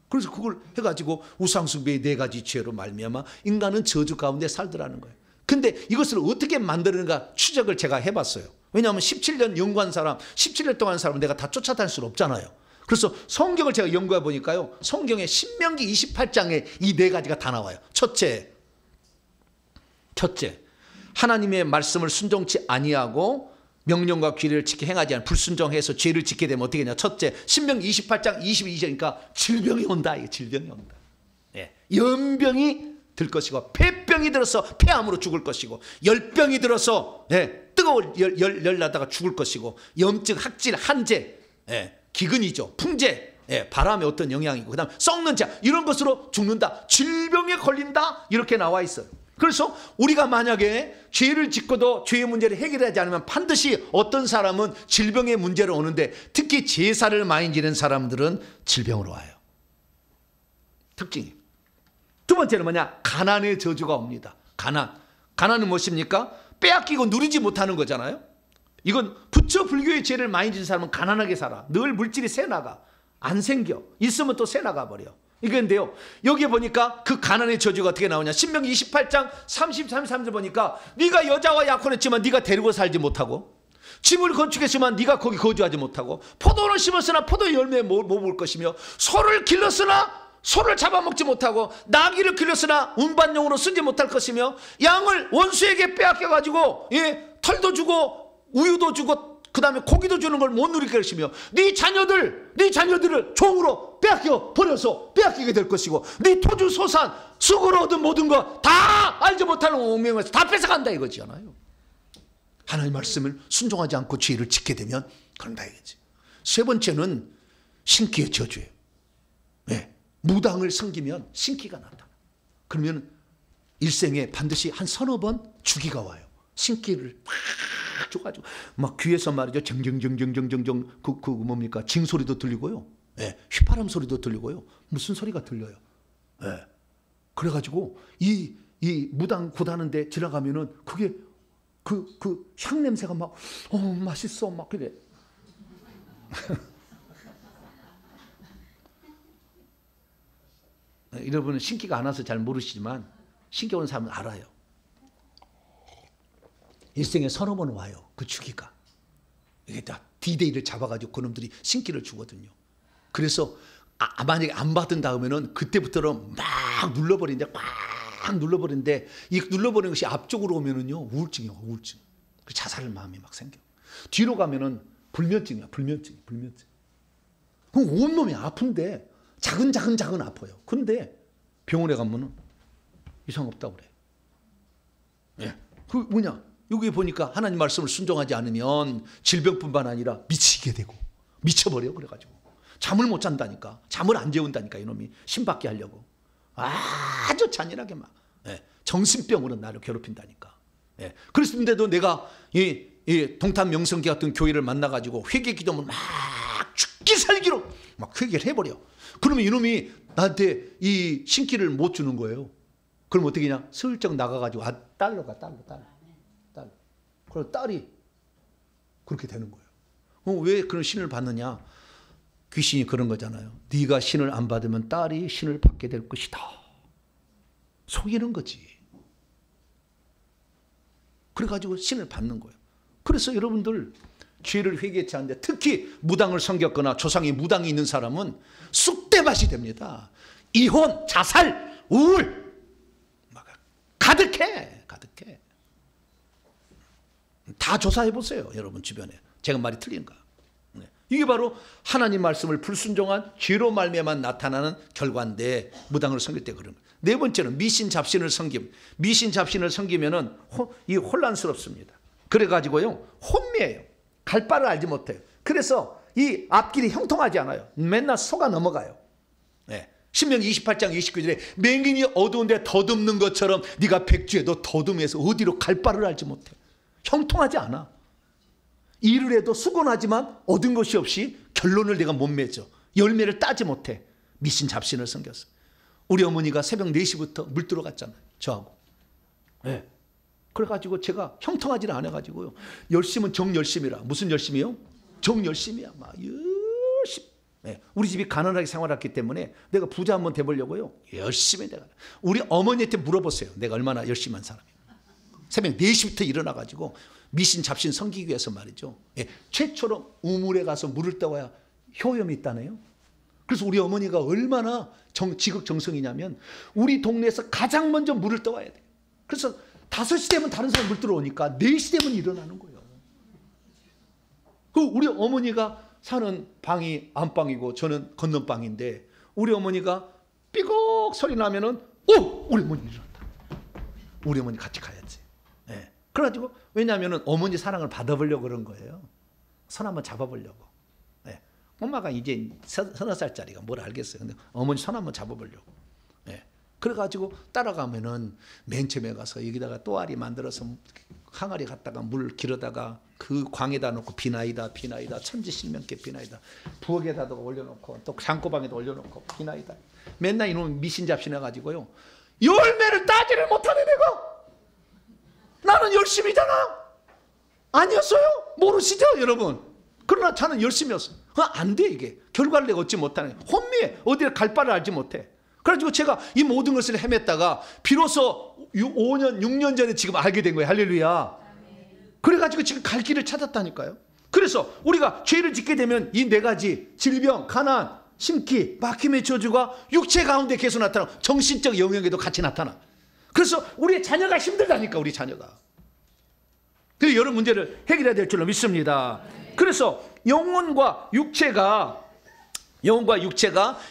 그래서 그걸 해가지고 우상숭배의 네 가지 죄로 말미암아 인간은 저주 가운데 살더라는 거예요. 근데 이것을 어떻게 만드는가 추적을 제가 해봤어요. 왜냐하면 17년 연구한 사람, 17년 동안 한 사람은 내가 다 쫓아다닐 수는 없잖아요. 그래서 성경을 제가 연구해 보니까요. 성경에 신명기 28장에 이 네 가지가 다 나와요. 첫째, 하나님의 말씀을 순종치 아니하고 명령과 규례를 지켜 행하지 않은 불순종해서 죄를 짓게 되면 어떻게 되냐. 첫째, 신명기 28장 22절이니까 질병이 온다. 이게 질병이 온다. 네. 연병이 들 것이고 폐병이 들어서 폐암으로 죽을 것이고 열병이 들어서 뜨거운 열 나다가 죽을 것이고 염증, 학질, 한재, 기근이죠. 풍재, 바람의 어떤 영향이고 그다음 썩는 자 이런 것으로 죽는다. 질병에 걸린다. 이렇게 나와 있어요. 그래서 우리가 만약에 죄를 짓고도 죄의 문제를 해결하지 않으면 반드시 어떤 사람은 질병의 문제로 오는데 특히 제사를 많이 지낸 사람들은 질병으로 와요. 특징이. 두 번째는 뭐냐? 가난의 저주가 옵니다. 가난은 무엇입니까? 빼앗기고 누리지 못하는 거잖아요. 이건 부처 불교의 죄를 많이 지은 사람은 가난하게 살아. 늘 물질이 새나가. 안 생겨. 있으면 또 새나가 버려. 이건데요. 여기에 보니까 그 가난의 저주가 어떻게 나오냐. 신명기 28장 33절 보니까 네가 여자와 약혼했지만 네가 데리고 살지 못하고 집을 건축했지만 네가 거기 거주하지 못하고 포도를 심었으나 포도 열매 못 볼 것이며 소를 길렀으나 소를 잡아먹지 못하고 나귀를 길렀으나 운반용으로 쓰지 못할 것이며 양을 원수에게 빼앗겨가지고 털도 주고 우유도 주고 그 다음에 고기도 주는 걸 못 누릴 것이며 네 자녀들을 종으로 빼앗겨 버려서 빼앗기게 될 것이고 네 토주 소산 쑥으로 얻은 모든 거 다 알지 못하는 운명에서 다 뺏어간다 이거잖아요. 하나님의 말씀을 순종하지 않고 죄를 짓게 되면 그런다 이거지. 세 번째는 신기의 저주예요. 무당을 섬기면 신기가 나타나. 그러면 일생에 반드시 한 서너 번 주기가 와요. 신기를 막 줘가지고 막 귀에서 말이죠. 정정정정정정정 그 뭡니까? 징 소리도 들리고요. 예, 휘파람 소리도 들리고요. 무슨 소리가 들려요. 예. 그래가지고 이 무당 굿하는데 지나가면은 그게 그 향 냄새가 막 맛있어 막 그래. 여러분은 신기가 안 와서 잘 모르시지만 신기 온 사람은 알아요. 일생에 서너 번 와요. 그 주기가. 이게 다 D-Day를 잡아가지고 그놈들이 신기를 주거든요. 그래서 만약에 안 받은 다음에는 그때부터는 막 눌러버리는데 꽉 눌러버리는데 이 눌러버리는 것이 앞쪽으로 오면은요 우울증이요. 우울증. 자살 마음이 막 생겨. 뒤로 가면은 불면증이야. 불면증. 그럼 온몸이 아픈데 작은 아파요. 근데 병원에 가면은 이상 없다고 그래. 예. 그 뭐냐? 여기 보니까 하나님 말씀을 순종하지 않으면 질병뿐만 아니라 미치게 되고 미쳐버려. 그래가지고 잠을 못 잔다니까. 잠을 안 재운다니까. 이놈이 신받게 하려고 아주 잔인하게 막 정신병으로 나를 괴롭힌다니까. 그랬는데도 내가 이 동탄 명성기 같은 교회를 만나가지고 회개 기도문 막 죽기 살기로 막 회개를 해버려. 그러면 이놈이 나한테 이 신기를 못 주는 거예요. 그럼 어떻게 하냐? 슬쩍 나가가지고 딸로 가. 그럼 딸이 그렇게 되는 거예요. 왜 그런 신을 받느냐? 귀신이 그런 거잖아요. 네가 신을 안 받으면 딸이 신을 받게 될 것이다. 속이는 거지. 그래가지고 신을 받는 거예요. 그래서 여러분들 죄를 회개치 않는데 특히 무당을 섬겼거나 조상이 무당이 있는 사람은 쑥대밭이 됩니다. 이혼, 자살, 우울 가득해. 다 조사해 보세요. 여러분 주변에. 제가 말이 틀린가? 이게 바로 하나님 말씀을 불순종한 죄로 말미암아 나타나는 결과인데 무당을 섬길 때 그런 거예요. 네 번째는 미신 잡신을 섬김. 미신 잡신을 섬기면은 이 혼란스럽습니다. 그래가지고요 혼미해요. 갈 바를 알지 못해요. 그래서 이 앞길이 형통하지 않아요. 맨날 속아 넘어가요. 신명기 28장 29절에 맹인이 어두운데 더듬는 것처럼 네가 백주에도 더듬해서 어디로 갈 바를 알지 못해. 형통하지 않아. 일을 해도 수고하지만 얻은 것이 없이 결론을 내가 못 맺어. 열매를 따지 못해. 미신 잡신을 섬겼어. 우리 어머니가 새벽 4시부터 물 들어갔잖아요. 저하고. 그래가지고 제가 형통하지는 않아가지고요. 열심은 정열심이라. 무슨 열심이요? 정열심이야. 막 열심. 우리 집이 가난하게 생활했기 때문에 내가 부자 한번 돼보려고요. 열심히 내가. 우리 어머니한테 물어보세요. 내가 얼마나 열심히 한 사람이에요. 새벽 4시부터 일어나가지고 미신 잡신 섬기기 위해서 말이죠. 최초로 우물에 가서 물을 떠와야 효염이 있다네요. 그래서 우리 어머니가 얼마나 지극정성이냐면 우리 동네에서 가장 먼저 물을 떠와야 돼요. 그래서 5시 되면 다른 사람 물 들어오니까 4시 되면 일어나는 거예요. 그 우리 어머니가 사는 방이 안방이고 저는 건넌방인데 우리 어머니가 삐걱 소리 나면은 우리 어머니 일어났다. 우리 어머니 같이 가야지. 그래가지고 왜냐하면 어머니 사랑을 받아보려고 그런 거예요. 손 한번 잡아보려고. 엄마가 이제 30살짜리가 뭘 알겠어요. 근데 어머니 손 한번 잡아보려고. 그래가지고 따라가면은 맨 처음에 가서 여기다가 또아리 만들어서 항아리 갖다가 물 길어다가 그 광에다 놓고 비나이다 천지신명께 비나이다 부엌에다 올려놓고 또 창고방에다 올려놓고 비나이다. 맨날 이놈 미신 잡신 해가지고요 열매를 따지를 못하네. 내가 나는 열심히잖아. 아니었어요? 모르시죠 여러분? 그러나 저는 열심히였어요. 안 돼. 이게 결과를 내가 얻지 못하네. 혼미해. 어디를 갈 바를 알지 못해. 그래가지고 제가 이 모든 것을 헤맸다가 비로소 5년 6년 전에 지금 알게 된 거예요. 할렐루야. 그래가지고 지금 갈 길을 찾았다니까요. 그래서 우리가 죄를 짓게 되면 이 4가지 질병, 가난, 심기, 막힘의 저주가 육체 가운데 계속 나타나고 정신적 영역에도 같이 나타나. 그래서 우리의 자녀가 힘들다니까. 우리 자녀가. 그래서 여러 문제를 해결해야 될 줄로 믿습니다. 그래서 영혼과 육체가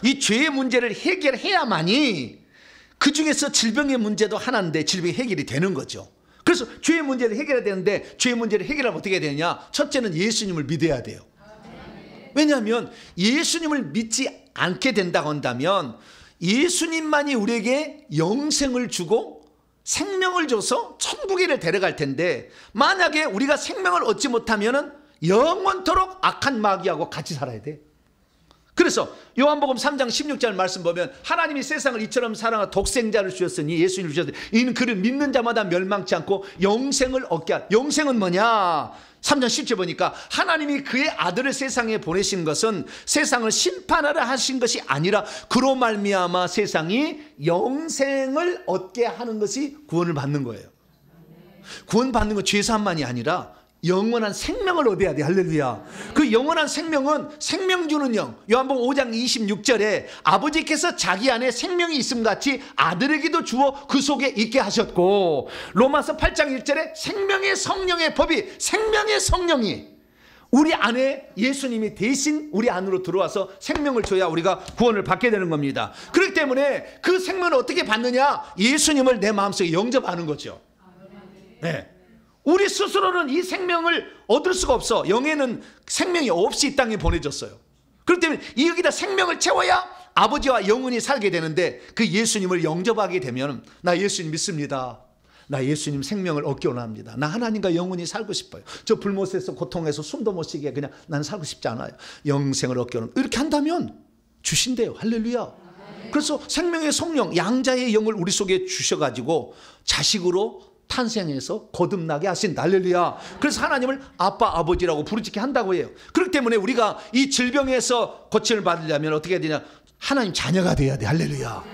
이 죄의 문제를 해결해야만이 그 중에서 질병의 문제도 하나인데 질병이 해결이 되는 거죠. 그래서 죄의 문제를 해결해야 되는데 죄의 문제를 해결하면 어떻게 해야 되느냐? 첫째는 예수님을 믿어야 돼요. 왜냐하면 예수님을 믿지 않게 된다고 한다면 예수님만이 우리에게 영생을 주고 생명을 줘서 천국에를 데려갈 텐데, 만약에 우리가 생명을 얻지 못하면 영원토록 악한 마귀하고 같이 살아야 돼. 그래서 요한복음 3장 16절 말씀 보면, 하나님이 세상을 이처럼 사랑하 독생자를 주셨으니, 예수님을 주셨으니 이는 그를 믿는 자마다 멸망치 않고 영생을 얻게 하라. 영생은 뭐냐? 3장 10절 보니까 하나님이 그의 아들을 세상에 보내신 것은 세상을 심판하려 하신 것이 아니라 그로 말미암아 세상이 영생을 얻게 하는 것이 구원을 받는 거예요. 구원받는 건 죄사함만이 아니라 영원한 생명을 얻어야 돼. 할렐루야. 그 영원한 생명은 생명 주는 영. 요한복음 5장 26절에 아버지께서 자기 안에 생명이 있음 같이 아들에게도 주어 그 속에 있게 하셨고, 로마서 8장 1절에 생명의 성령의 법이, 생명의 성령이 우리 안에 예수님이 대신 우리 안으로 들어와서 생명을 줘야 우리가 구원을 받게 되는 겁니다. 그렇기 때문에 그 생명을 어떻게 받느냐? 예수님을 내 마음속에 영접하는 거죠. 네. 우리 스스로는 이 생명을 얻을 수가 없어. 영에는 생명이 없이 이 땅에 보내졌어요. 그렇기 때문에 여기다 생명을 채워야 아버지와 영원히 살게 되는데, 그 예수님을 영접하게 되면, 나 예수님 믿습니다. 나 예수님 생명을 얻기 원합니다. 나 하나님과 영원히 살고 싶어요. 저 불못에서 고통해서 숨도 못 쉬게 그냥 나는 살고 싶지 않아요. 영생을 얻기 원합니다. 이렇게 한다면 주신대요. 할렐루야. 그래서 생명의 성령, 양자의 영을 우리 속에 주셔가지고 자식으로 탄생해서 거듭나게 하신다. 할렐루야. 그래서 하나님을 아빠 아버지라고 부르짖게 한다고 해요. 그렇기 때문에 우리가 이 질병에서 고침을 받으려면 어떻게 해야 되냐? 하나님 자녀가 돼야 돼. 할렐루야.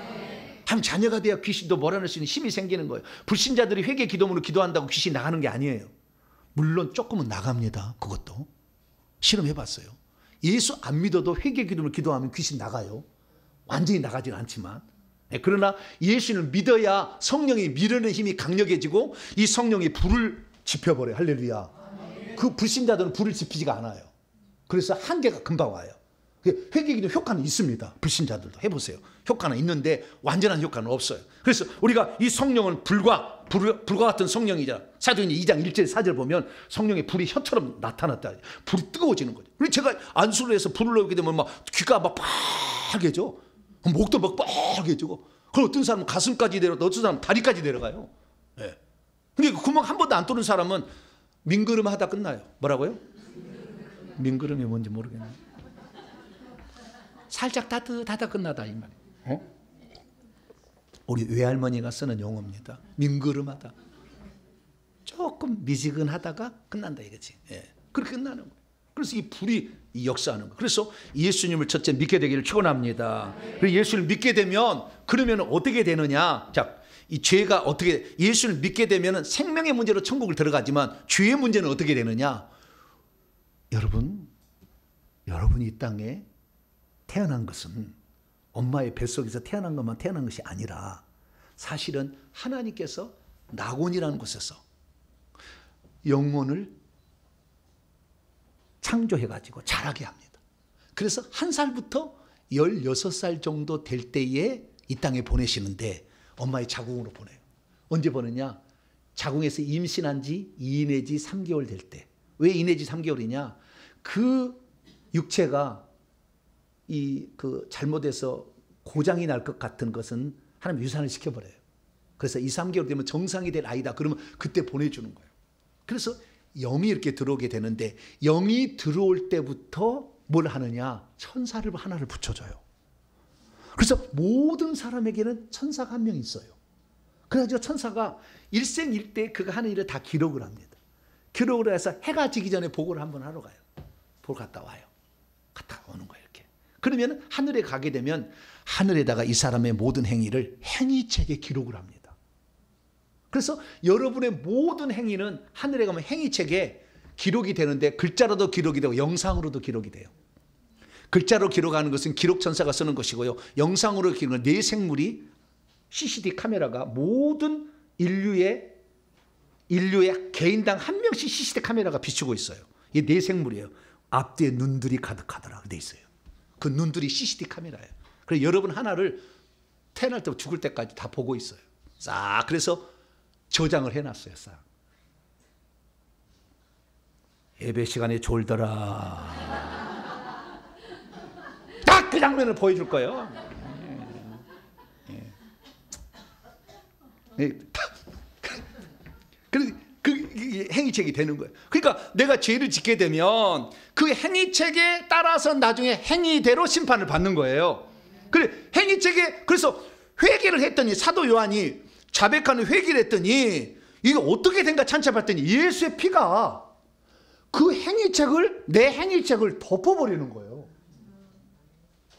하나님 자녀가 돼야 귀신도 몰아낼 수 있는 힘이 생기는 거예요. 불신자들이 회개 기도문으로 기도한다고 귀신이 나가는 게 아니에요. 물론 조금은 나갑니다. 그것도 실험해 봤어요. 예수 안 믿어도 회개 기도문으로 기도하면 귀신 나가요. 완전히 나가지는 않지만, 그러나 예수를 믿어야 성령이 밀어내는 힘이 강력해지고 이 성령이 불을 지펴버려요. 할렐루야. 그 불신자들은 불을 지피지가 않아요. 그래서 한계가 금방 와요. 회개기도 효과는 있습니다. 불신자들도 해보세요. 효과는 있는데 완전한 효과는 없어요. 그래서 우리가 이 성령은 불과 같은 성령이잖아. 사도행전 2장 1절 4절 보면 성령의 불이 혀처럼 나타났다. 불이 뜨거워지는 거죠. 그래서 제가 안수를 해서 불을 넣게 되면 막 귀가 막 빨개져. 목도 막 빨개지고, 그리고 어떤 사람은 가슴까지 내려가, 어떤 사람은 다리까지 내려가요. 예. 근데 구멍 한 번도 안 뚫은 사람은 민그름 하다 끝나요. 뭐라고요? 민그름이 뭔지 모르겠네요. 살짝 따뜻하다 끝나다 이 말이에요. 우리 외할머니가 쓰는 용어입니다. 민그름하다. 조금 미지근하다가 끝난다 이거지. 예. 그렇게 끝나는 거예요. 그래서 이 불이 역사하는 거예요. 그래서 예수님을 첫째 믿게 되기를 축원합니다. 그리고 예수를 믿게 되면 그러면 어떻게 되느냐? 자, 이 죄가 어떻게, 예수를 믿게 되면 생명의 문제로 천국을 들어가지만 죄의 문제는 어떻게 되느냐? 여러분이 이 땅에 태어난 것은 엄마의 뱃속에서 태어난 것만 태어난 것이 아니라 사실은 하나님께서 낙원이라는 곳에서 영혼을 창조해가지고 자라게 합니다. 그래서 1살부터 16살 정도 될 때에 이 땅에 보내시는데 엄마의 자궁으로 보내요. 언제 보내냐? 자궁에서 임신한 지 2 내지 3개월 될 때. 왜 2 내지 3개월이냐? 그 육체가 잘못해서 고장이 날 것 같은 것은 하나님 유산을 시켜버려요. 그래서 2, 3개월 되면 정상이 될 아이다. 그러면 그때 보내주는 거예요. 그래서 영이 이렇게 들어오게 되는데, 영이 들어올 때부터 뭘 하느냐? 천사를 하나를 붙여줘요. 그래서 모든 사람에게는 천사가 한 명 있어요. 그래가지고 천사가 일생일대 그가 하는 일을 다 기록을 합니다. 기록을 해서 해가 지기 전에 보고를 한번 하러 가요. 보고 갔다 와요. 갔다 오는 거예요. 이렇게. 그러면 하늘에 가게 되면 하늘에다가 이 사람의 모든 행위를 행위책에 기록을 합니다. 그래서 여러분의 모든 행위는 하늘에 가면 행위책에 기록이 되는데, 글자로도 기록이 되고 영상으로도 기록이 돼요. 글자로 기록하는 것은 기록천사가 쓰는 것이고요. 영상으로 기록하는 내 생물이 CCD 카메라가 모든 인류의 개인당 한 명씩 CCD 카메라가 비추고 있어요. 이게 내 생물이에요. 앞뒤에 눈들이 가득하더라 돼 있어요. 그 눈들이 CCD 카메라예요. 그래서 여러분 하나를 태어날 때부터 죽을 때까지 다 보고 있어요. 싹. 그래서 저장을 해놨어요. 싹. 예배 시간에 졸더라. 딱 그 장면을 보여줄 거예요. 행위책이 되는 거예요. 그러니까 내가 죄를 짓게 되면 그 행위책에 따라서 나중에 행위대로 심판을 받는 거예요. 그래, 행위책에, 그래서 회개를 했더니, 사도 요한이 자백하는 회개를 했더니 이게 어떻게 된가 찾아봤더니 예수의 피가 그 행위책을, 내 행위책을 덮어버리는 거예요.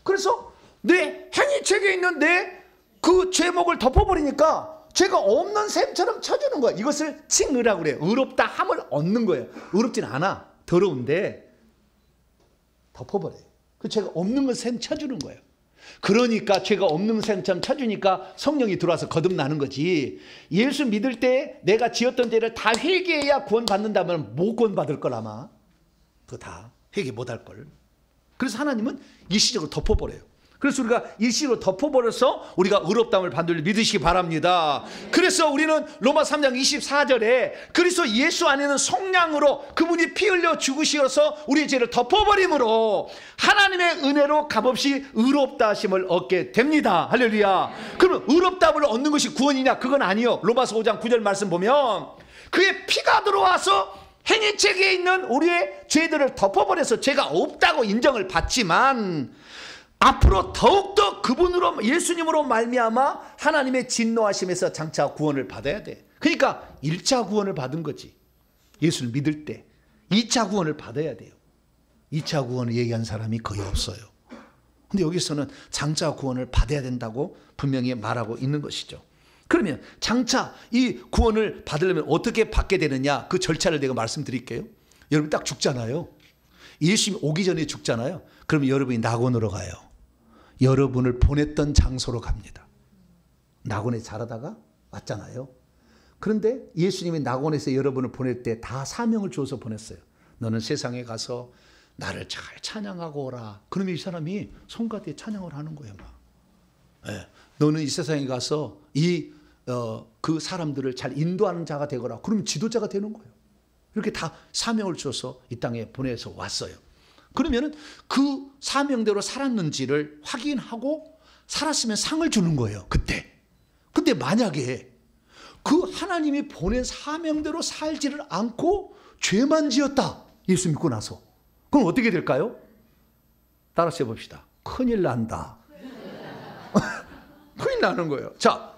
그래서 내 행위책에 있는 내 그 죄목을 덮어버리니까 죄가 없는 셈처럼 쳐주는 거야. 이것을 칭의라고 그래요. 의롭다 함을 얻는 거예요. 의롭진 않아. 더러운데 덮어버려요. 그 죄가 없는 셈 쳐주는 거예요. 그러니까 죄가 없는 셈처럼 쳐주니까 성령이 들어와서 거듭나는 거지. 예수 믿을 때 내가 지었던 죄를 다 회개해야 구원받는다면 못 구원받을 걸 아마. 그거 다 회개 못할 걸. 그래서 하나님은 일시적으로 덮어버려요. 그래서 우리가 일시로 덮어버려서 우리가 의롭다함을 받는 줄 믿으시기 바랍니다. 그래서 우리는 로마 3장 24절에 그리스도 예수 안에는 속량으로 그분이 피 흘려 죽으시어서 우리의 죄를 덮어버림으로 하나님의 은혜로 값없이 의롭다 하심을 얻게 됩니다. 할렐루야. 그러면 의롭다함을 얻는 것이 구원이냐? 그건 아니요. 로마서 5장 9절 말씀 보면 그의 피가 들어와서 행위책에 있는 우리의 죄들을 덮어버려서 죄가 없다고 인정을 받지만 앞으로 더욱더 그분으로, 예수님으로 말미암아 하나님의 진노하심에서 장차 구원을 받아야 돼. 그러니까 1차 구원을 받은 거지. 예수를 믿을 때 2차 구원을 받아야 돼요. 2차 구원을 얘기한 사람이 거의 없어요. 근데 여기서는 장차 구원을 받아야 된다고 분명히 말하고 있는 것이죠. 그러면 장차 이 구원을 받으려면 어떻게 받게 되느냐, 그 절차를 내가 말씀드릴게요. 여러분 딱 죽잖아요. 예수님이 오기 전에 죽잖아요. 그러면 여러분이 낙원으로 가요. 여러분을 보냈던 장소로 갑니다. 낙원에 자라다가 왔잖아요. 그런데 예수님이 낙원에서 여러분을 보낼 때 다 사명을 주어서 보냈어요. 너는 세상에 가서 나를 잘 찬양하고 오라. 그러면 이 사람이 손과 뒤에 찬양을 하는 거예요. 막. 네. 너는 이 세상에 가서 그 사람들을 잘 인도하는 자가 되거라. 그러면 지도자가 되는 거예요. 이렇게 다 사명을 주어서 이 땅에 보내서 왔어요. 그러면 그 사명대로 살았는지를 확인하고 살았으면 상을 주는 거예요. 그때 만약에 그 하나님이 보낸 사명대로 살지를 않고 죄만 지었다. 예수 믿고 나서. 그럼 어떻게 될까요? 따라서 해봅시다. 큰일 난다. 큰일 나는 거예요. 자,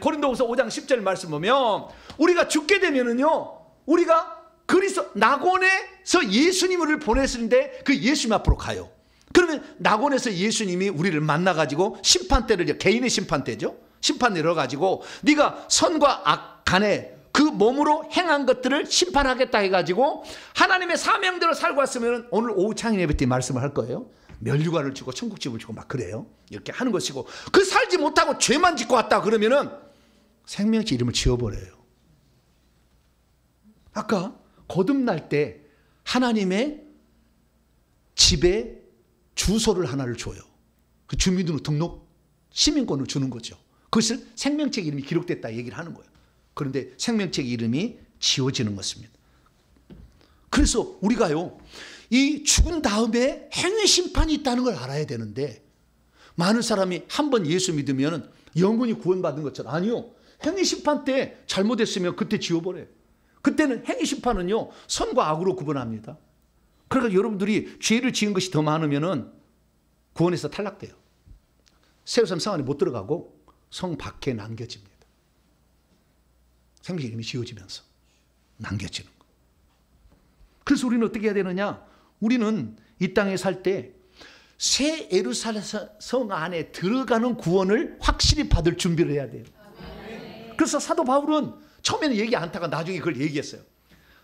고린도후서 5장 10절 말씀 보면 우리가 죽게 되면은요, 우리가 그리스도 낙원에서 예수님을 보냈는데 그 예수님 앞으로 가요. 그러면 낙원에서 예수님이 우리를 만나가지고 심판대를, 개인의 심판대죠. 심판 내려가지고 네가 선과 악 간에 그 몸으로 행한 것들을 심판하겠다 해가지고 하나님의 사명대로 살고 왔으면 오늘 오후 창인 예배 때 말씀을 할 거예요. 멸류관을 주고 천국집을 주고 막 그래요. 이렇게 하는 것이고, 그 살지 못하고 죄만 짓고 왔다 그러면은 생명체 이름을 지워버려요. 아까 거듭날 때 하나님의 집에 주소를 하나를 줘요. 그 주민등록 시민권을 주는 거죠. 그것을 생명책 이름이 기록됐다 얘기를 하는 거예요. 그런데 생명책 이름이 지워지는 것입니다. 그래서 우리가요, 이 죽은 다음에 행위 심판이 있다는 걸 알아야 되는데, 많은 사람이 한 번 예수 믿으면 영원히 구원받은 것처럼, 아니요, 행위 심판 때 잘못했으면 그때 지워버려요. 그때는 행위 심판은요, 선과 악으로 구분합니다. 그러니까 여러분들이 죄를 지은 것이 더 많으면은 구원에서 탈락돼요. 세우삼 성 안에 못 들어가고 성 밖에 남겨집니다. 생명 이름이 지워지면서 남겨지는 거. 그래서 우리는 어떻게 해야 되느냐? 우리는 이 땅에 살 때 새 예루살렘 성 안에 들어가는 구원을 확실히 받을 준비를 해야 돼요. 그래서 사도 바울은 처음에는 얘기 안 하다가 나중에 그걸 얘기했어요.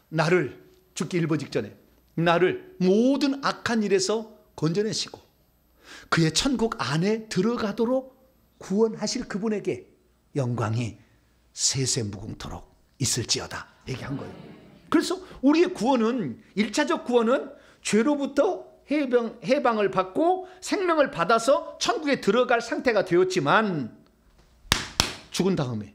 나를 죽기 일보 직전에 나를 모든 악한 일에서 건져내시고 그의 천국 안에 들어가도록 구원하실 그분에게 영광이 세세무궁토록 있을지어다 얘기한 거예요. 그래서 우리의 구원은, 1차적 구원은 죄로부터 해방을 받고 생명을 받아서 천국에 들어갈 상태가 되었지만, 죽은 다음에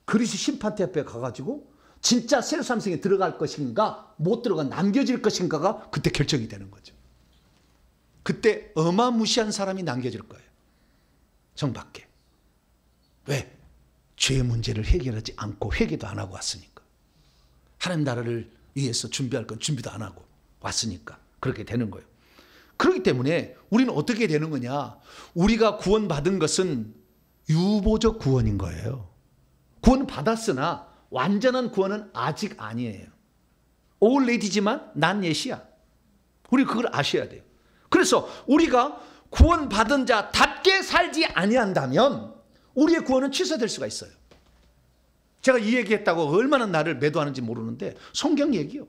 그리스도 심판대 앞에 가가지고 진짜 세르삼성에 들어갈 것인가 못 들어가 남겨질 것인가가 그때 결정이 되는 거죠. 그때 어마무시한 사람이 남겨질 거예요. 성 밖에. 왜? 죄의 문제를 해결하지 않고 회개도 안 하고 왔으니까. 하나님 나라를 위해서 준비할 건 준비도 안 하고 왔으니까 그렇게 되는 거예요. 그렇기 때문에 우리는 어떻게 되는 거냐? 우리가 구원받은 것은 유보적 구원인 거예요. 구원 받았으나 완전한 구원은 아직 아니에요. 올레디지만 난 예시야. 우리 그걸 아셔야 돼요. 그래서 우리가 구원받은 자답게 살지 아니한다면 우리의 구원은 취소될 수가 있어요. 제가 이 얘기했다고 얼마나 나를 매도하는지 모르는데 성경 얘기요.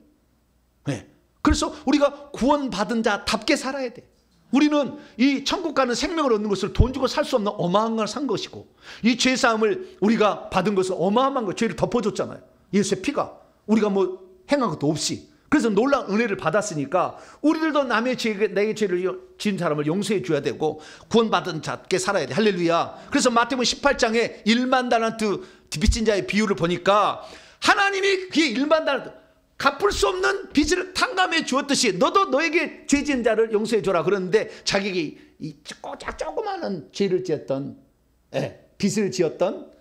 네. 그래서 우리가 구원받은 자답게 살아야 돼. 우리는 이 천국 가는 생명을 얻는 것을 돈 주고 살 수 없는 어마어마한 걸 산 것이고, 이 죄사함을 우리가 받은 것은 어마어마한 거, 죄를 덮어줬잖아요. 예수의 피가. 우리가 뭐 행한 것도 없이. 그래서 놀라운 은혜를 받았으니까 우리들도 남의 죄, 내 죄를 지은 사람을 용서해 줘야 되고 구원받은 자께 살아야 돼. 할렐루야. 그래서 마태복음 18장에 1만 달란트 빚진 자의 비유를 보니까 하나님이 그의 1만 달란트 갚을 수 없는 빚을 탕감해 주었듯이 너도 너에게 죄 지은 자를 용서해 줘라. 그런데 자기에게 이 조그마한 죄를 지었던, 빚을 지었던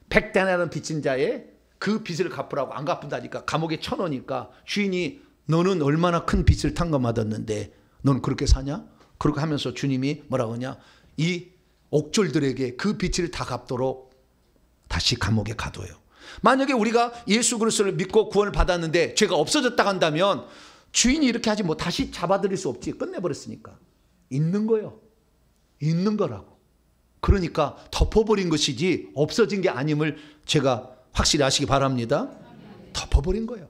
100데나리온 빚진 자의 그 빚을 갚으라고 안 갚는다니까 감옥에 쳐넣으니까 주인이 너는 얼마나 큰 빚을 탕감받았는데 너는 그렇게 사냐? 그렇게 하면서 주님이 뭐라고 하냐? 이 옥졸들에게 그 빚을 다 갚도록 다시 감옥에 가둬요. 만약에 우리가 예수 그리스도를 믿고 구원을 받았는데 죄가 없어졌다 한다면 주인이 이렇게 하지 뭐 다시 잡아들일 수 없지. 끝내버렸으니까. 있는 거예요. 있는 거라고. 그러니까 덮어버린 것이지 없어진 게 아님을 제가 확실히 아시기 바랍니다. 덮어버린 거예요.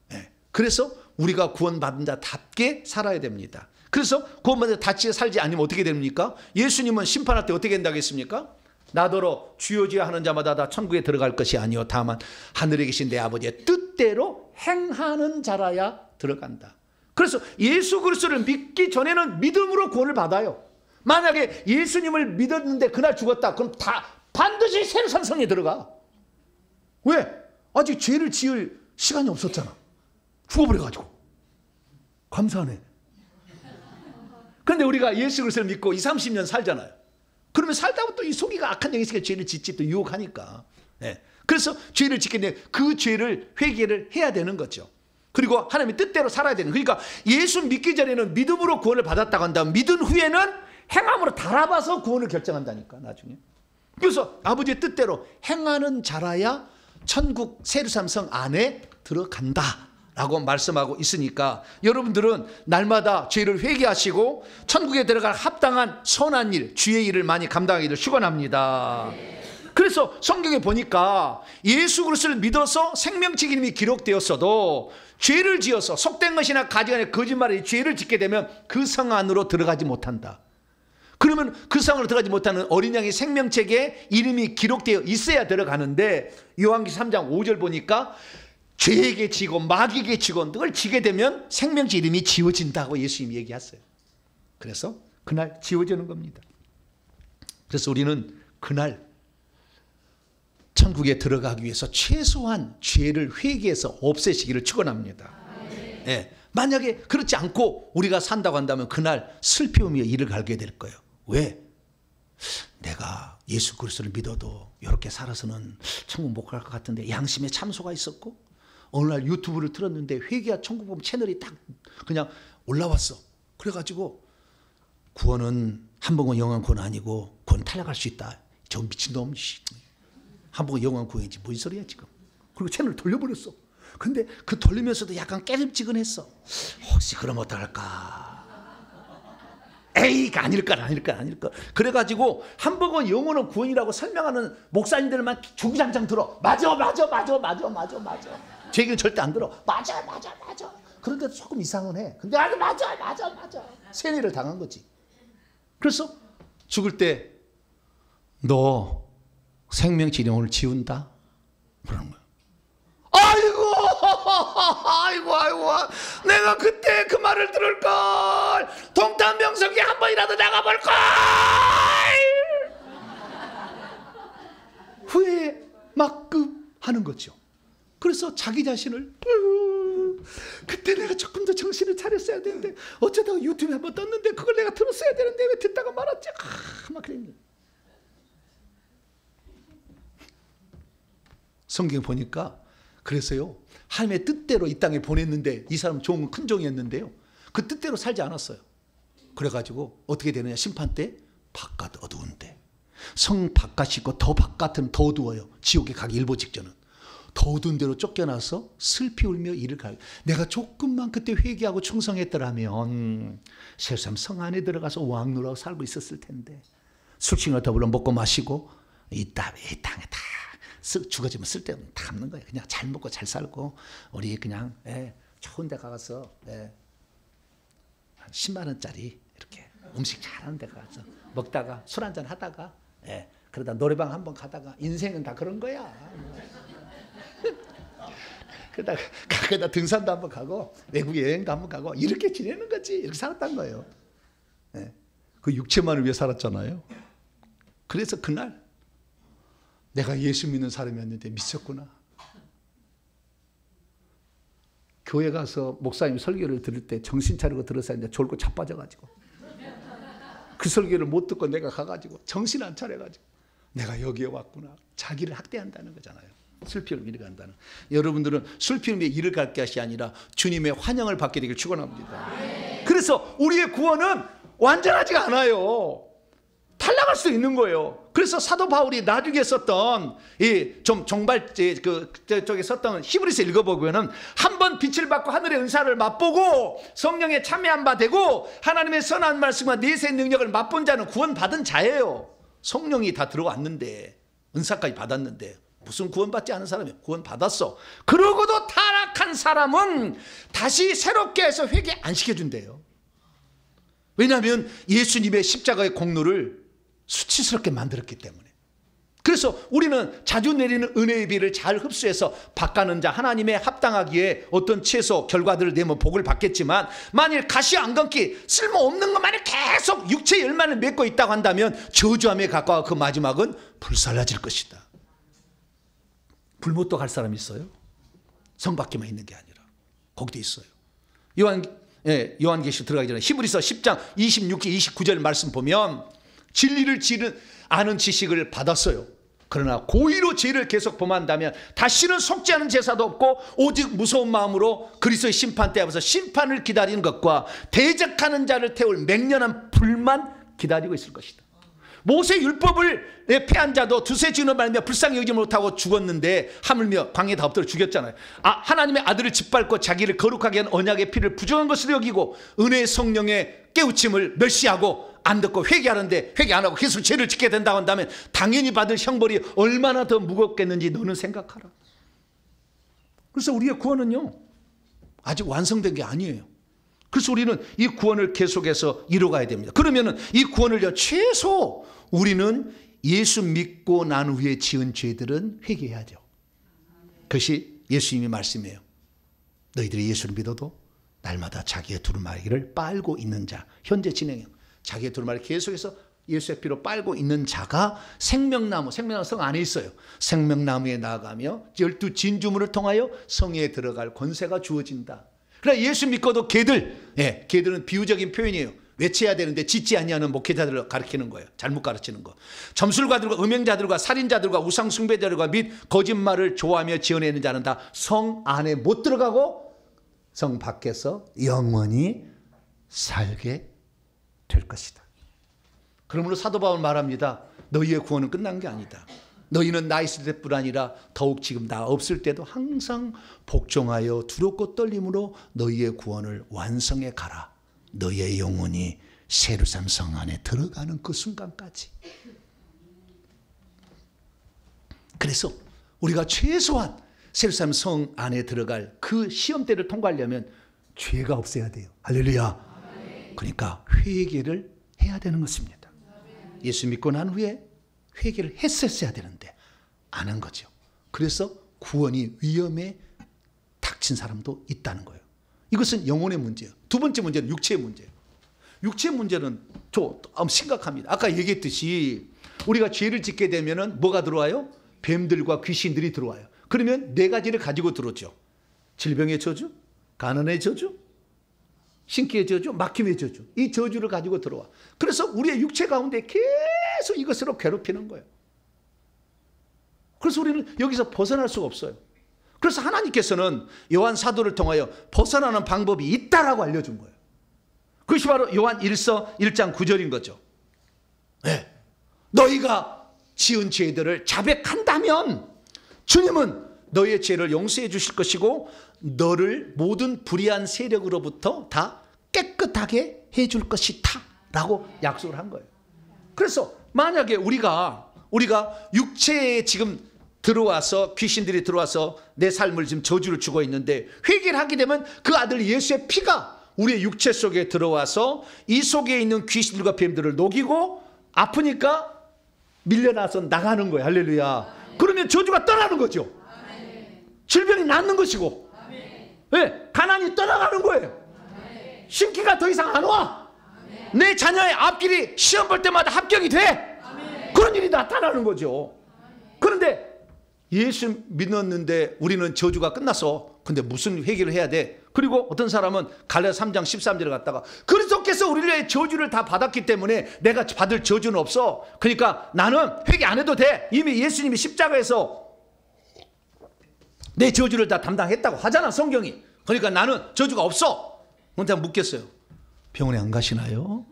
네. 그래서 우리가 구원받은 자답게 살아야 됩니다. 그래서 구원받은 자답게 살지 않으면 어떻게 됩니까? 예수님은 심판할 때 어떻게 된다고 했습니까? 나더러 주여 주여 하는 자마다 다 천국에 들어갈 것이 아니요 다만 하늘에 계신 내 아버지의 뜻대로 행하는 자라야 들어간다. 그래서 예수 그리스도를 믿기 전에는 믿음으로 구원을 받아요. 만약에 예수님을 믿었는데 그날 죽었다, 그럼 다 반드시 새 산성에 들어가. 왜? 아직 죄를 지을 시간이 없었잖아. 죽어버려가지고. 감사하네. 그런데 우리가 예수 그리스도를 믿고 20, 30년 살잖아요. 그러면 살다가 또 이 속이가 악한 영이 있으니까 죄를 짓지 또 유혹하니까. 네. 그래서 죄를 짓게 되면 그 죄를 회개를 해야 되는 거죠. 그리고 하나님의 뜻대로 살아야 되는. 그러니까 예수 믿기 전에는 믿음으로 구원을 받았다고 한다면 믿은 후에는 행함으로 달아봐서 구원을 결정한다니까 나중에. 그래서 아버지의 뜻대로 행하는 자라야 천국 세루살렘 성 안에 들어간다 라고 말씀하고 있으니까 여러분들은 날마다 죄를 회개하시고 천국에 들어갈 합당한 선한 일, 주의 일을 많이 감당하기를 축원합니다. 그래서 성경에 보니까 예수 그리스도를 믿어서 생명책 이름이 기록되었어도 죄를 지어서 속된 것이나 가증하는 거짓말에 죄를 짓게 되면 그 성 안으로 들어가지 못한다. 그러면 그 성으로 들어가지 못하는 어린 양의 생명책에 이름이 기록되어 있어야 들어가는데 요한계시록 3장 5절 보니까 죄에게 지고 마귀에게 지고 늘 지게 되면 생명책 이름이 지워진다고 예수님이 얘기했어요. 그래서 그날 지워지는 겁니다. 그래서 우리는 그날 천국에 들어가기 위해서 최소한 죄를 회개해서 없애시기를 축원합니다. 네. 만약에 그렇지 않고 우리가 산다고 한다면 그날 슬픔이 이를 갈게 될 거예요. 왜? 내가 예수 그리스도를 믿어도 이렇게 살아서는 천국 못 갈 것 같은데 양심에 참소가 있었고 어느 날 유튜브를 틀었는데 회개와 천국보험 채널이 딱 그냥 올라왔어. 그래가지고 구원은 한 번은 영원 구원 아니고 구원 탈락할 수 있다. 저 미친놈 한 번은 영원 구원이지 뭔 소리야 지금. 그리고 채널을 돌려버렸어. 근데 그 돌리면서도 약간 깨름지근했어. 혹시 그럼 어떡할까? 에이 아닐까. 그래가지고 한복은 영혼은 구원이라고 설명하는 목사님들만 주구장창 들어. 맞아. 제 얘기는 절대 안 들어. 맞아. 그런데도 조금 이상은 해. 근데 아주 맞아. 세뇌를 당한 거지. 그래서 죽을 때 너 생명체 영혼을 지운다? 그러는 거야. 아이고 내가 그때 그 말을 들을걸. 동탄명성에 한 번이라도 나가볼걸. 후회에 막급하는 거죠. 그래서 자기 자신을 그때 내가 조금 더 정신을 차렸어야 되는데 어쩌다가 유튜브에 한번 떴는데 그걸 내가 들었어야 되는데 왜 듣다가 말았지. 막 그랬네. 성경 보니까 그래서요, 하나님의 뜻대로 이 땅에 보냈는데 이 사람 종은 큰 종이었는데요, 그 뜻대로 살지 않았어요. 그래가지고 어떻게 되느냐, 심판 때 바깥 어두운데, 성 바깥이고 더 바깥은 더 어두워요. 지옥에 가기 일보 직전은. 더 어두운 데로 쫓겨나서 슬피 울며 이를 가. 내가 조금만 그때 회개하고 충성했더라면 세상 성 안에 들어가서 왕노라고 살고 있었을 텐데, 술친구와 더불어 먹고 마시고 이 땅에 다 죽어지면 쓸데없는 다 갚는 거예요. 그냥 잘 먹고 잘 살고 우리 그냥 좋은 데 가서 한 10만 원짜리 이렇게 음식 잘하는 데 가서 먹다가 술 한잔 하다가 그러다 노래방 한번 가다가, 인생은 다 그런 거야. 그러다 등산도 한번 가고 외국 여행도 한번 가고 이렇게 지내는 거지. 이렇게 살았단 거예요. 그 6천만 원 위해 살았잖아요. 그래서 그날 내가 예수 믿는 사람이었는데 미쳤구나. 교회 가서 목사님 설교를 들을 때 정신 차리고 들었어야 했는데 졸고 자빠져가지고, 그 설교를 못 듣고 내가 가가지고 정신 안 차려가지고 내가 여기에 왔구나. 자기를 학대한다는 거잖아요. 슬피를 미리 간다는. 여러분들은 슬피를 위해 이를 갈 것이 아니라 주님의 환영을 받게 되길 축원합니다. 그래서 우리의 구원은 완전하지가 않아요. 탈락할 수 있는 거예요. 그래서 사도 바울이 나중에 썼던 좀 종발제 쪽에 썼던 히브리서 읽어보면은, 한번 빛을 받고 하늘의 은사를 맛보고 성령에 참여한 바 되고 하나님의 선한 말씀과 내세의 능력을 맛본 자는 구원받은 자예요. 성령이 다 들어왔는데, 은사까지 받았는데 무슨 구원받지 않은 사람이 구원받았어. 그러고도 타락한 사람은 다시 새롭게 해서 회개 안 시켜준대요. 왜냐하면 예수님의 십자가의 공로를 수치스럽게 만들었기 때문에. 그래서 우리는 자주 내리는 은혜의 비를 잘 흡수해서 바가는 자, 하나님의 합당하기에 어떤 최소 결과들을 내면 복을 받겠지만, 만일 가시 안 감기 쓸모없는 것만 계속 육체의 열만을 맺고 있다고 한다면 저주함에 가까워 그 마지막은 불살라질 것이다. 불못도 갈 사람이 있어요. 성 밖에만 있는 게 아니라 거기도 있어요. 요한계시록 들어가기 전에 히브리서 10장 26절 29절 말씀 보면, 진리를 아는 지식을 받았어요. 그러나 고의로 죄를 계속 범한다면 다시는 속지 않은 제사도 없고 오직 무서운 마음으로 그리스도의 심판 때 앞에서 심판을 기다리는 것과 대적하는 자를 태울 맹렬한 불만 기다리고 있을 것이다. 모세 율법을 폐한 자도 두세 주인을 말며 불쌍히 여기지 못하고 죽었는데, 하물며 광야에 다 엎드려 죽였잖아요. 하나님의 아들을 짓밟고 자기를 거룩하게 한 언약의 피를 부정한 것으로 여기고 은혜의 성령의 깨우침을 멸시하고 안 듣고 회개하는데 회개 안 하고 계속 죄를 짓게 된다고 한다면 당연히 받을 형벌이 얼마나 더 무겁겠는지 너는 생각하라. 그래서 우리의 구원은요, 아직 완성된 게 아니에요. 그래서 우리는 이 구원을 계속해서 이뤄가야 됩니다. 그러면은 이 구원을요, 최소 우리는 예수 믿고 난 후에 지은 죄들은 회개해야죠. 그것이 예수님의 말씀이에요. 너희들이 예수를 믿어도 날마다 자기의 두루마기를 빨고 있는 자, 현재 진행형, 자기의 두루마기를 계속해서 예수의 피로 빨고 있는 자가 생명나무 성 안에 있어요. 생명나무에 나아가며 12 진주문을 통하여 성에 들어갈 권세가 주어진다. 그러나 예수 믿고도 개들은 비유적인 표현이에요. 외쳐야 되는데 짓지 아니하는 목회자들을 가르치는 거예요. 잘못 가르치는 거. 점술가들과 음행자들과 살인자들과 우상숭배자들과 및 거짓말을 좋아하며 지어내는 자는 다 성 안에 못 들어가고 성 밖에서 영원히 살게 될 것이다. 그러므로 사도 바울 말합니다. 너희의 구원은 끝난 게 아니다. 너희는 나 있을 때뿐 아니라 더욱 지금 나 없을 때도 항상 복종하여 두렵고 떨림으로 너희의 구원을 완성해 가라. 너희의 영혼이 세르산 성 안에 들어가는 그 순간까지. 그래서 우리가 최소한 세르산 성 안에 들어갈 그 시험대를 통과하려면 죄가 없어야 돼요. 할렐루야. 그러니까 회개를 해야 되는 것입니다. 예수 믿고 난 후에 회개를 했었어야 되는데 안 한 거죠. 그래서 구원이 위험에 닥친 사람도 있다는 거예요. 이것은 영혼의 문제예요. 두 번째 문제는 육체의 문제예요. 육체의 문제는 좀 심각합니다. 아까 얘기했듯이 우리가 죄를 짓게 되면 뭐가 들어와요? 뱀들과 귀신들이 들어와요. 그러면 네 가지를 가지고 들어오죠. 질병의 저주, 가난의 저주, 신기의 저주, 막힘의 저주. 이 저주를 가지고 들어와. 그래서 우리의 육체 가운데 계속 이것으로 괴롭히는 거예요. 그래서 우리는 여기서 벗어날 수가 없어요. 그래서 하나님께서는 요한 사도를 통하여 벗어나는 방법이 있다라고 알려준 거예요. 그것이 바로 요한 1장 9절인 거죠. 네. 너희가 지은 죄들을 자백한다면 주님은 너희의 죄를 용서해 주실 것이고 너를 모든 불의한 세력으로부터 다 깨끗하게 해줄 것이다 라고 약속을 한 거예요. 그래서 만약에 우리가 육체에 지금 들어와서 귀신들이 들어와서 내 삶을 지금 저주를 주고 있는데 회개를 하게 되면 그 아들 예수의 피가 우리의 육체 속에 들어와서 이 속에 있는 귀신들과 뱀들을 녹이고 아프니까 밀려나서 나가는 거예요. 할렐루야. 그러면 저주가 떠나는 거죠. 질병이 낫는 것이고 네, 가난이 떠나가는 거예요. 신기가 더 이상 안 와. 내 자녀의 앞길이 시험 볼 때마다 합격이 돼. 그런 일이 나타나는 거죠. 그런데 예수 믿었는데 우리는 저주가 끝났어. 근데 무슨 회개를 해야 돼? 그리고 어떤 사람은 갈라디아 3장 13절에 갔다가 그리스도께서 우리의 저주를 다 받았기 때문에 내가 받을 저주는 없어. 그러니까 나는 회개 안 해도 돼. 이미 예수님이 십자가에서 내 저주를 다 담당했다고 하잖아, 성경이. 그러니까 나는 저주가 없어. 근데 묻겠어요. 병원에 안 가시나요?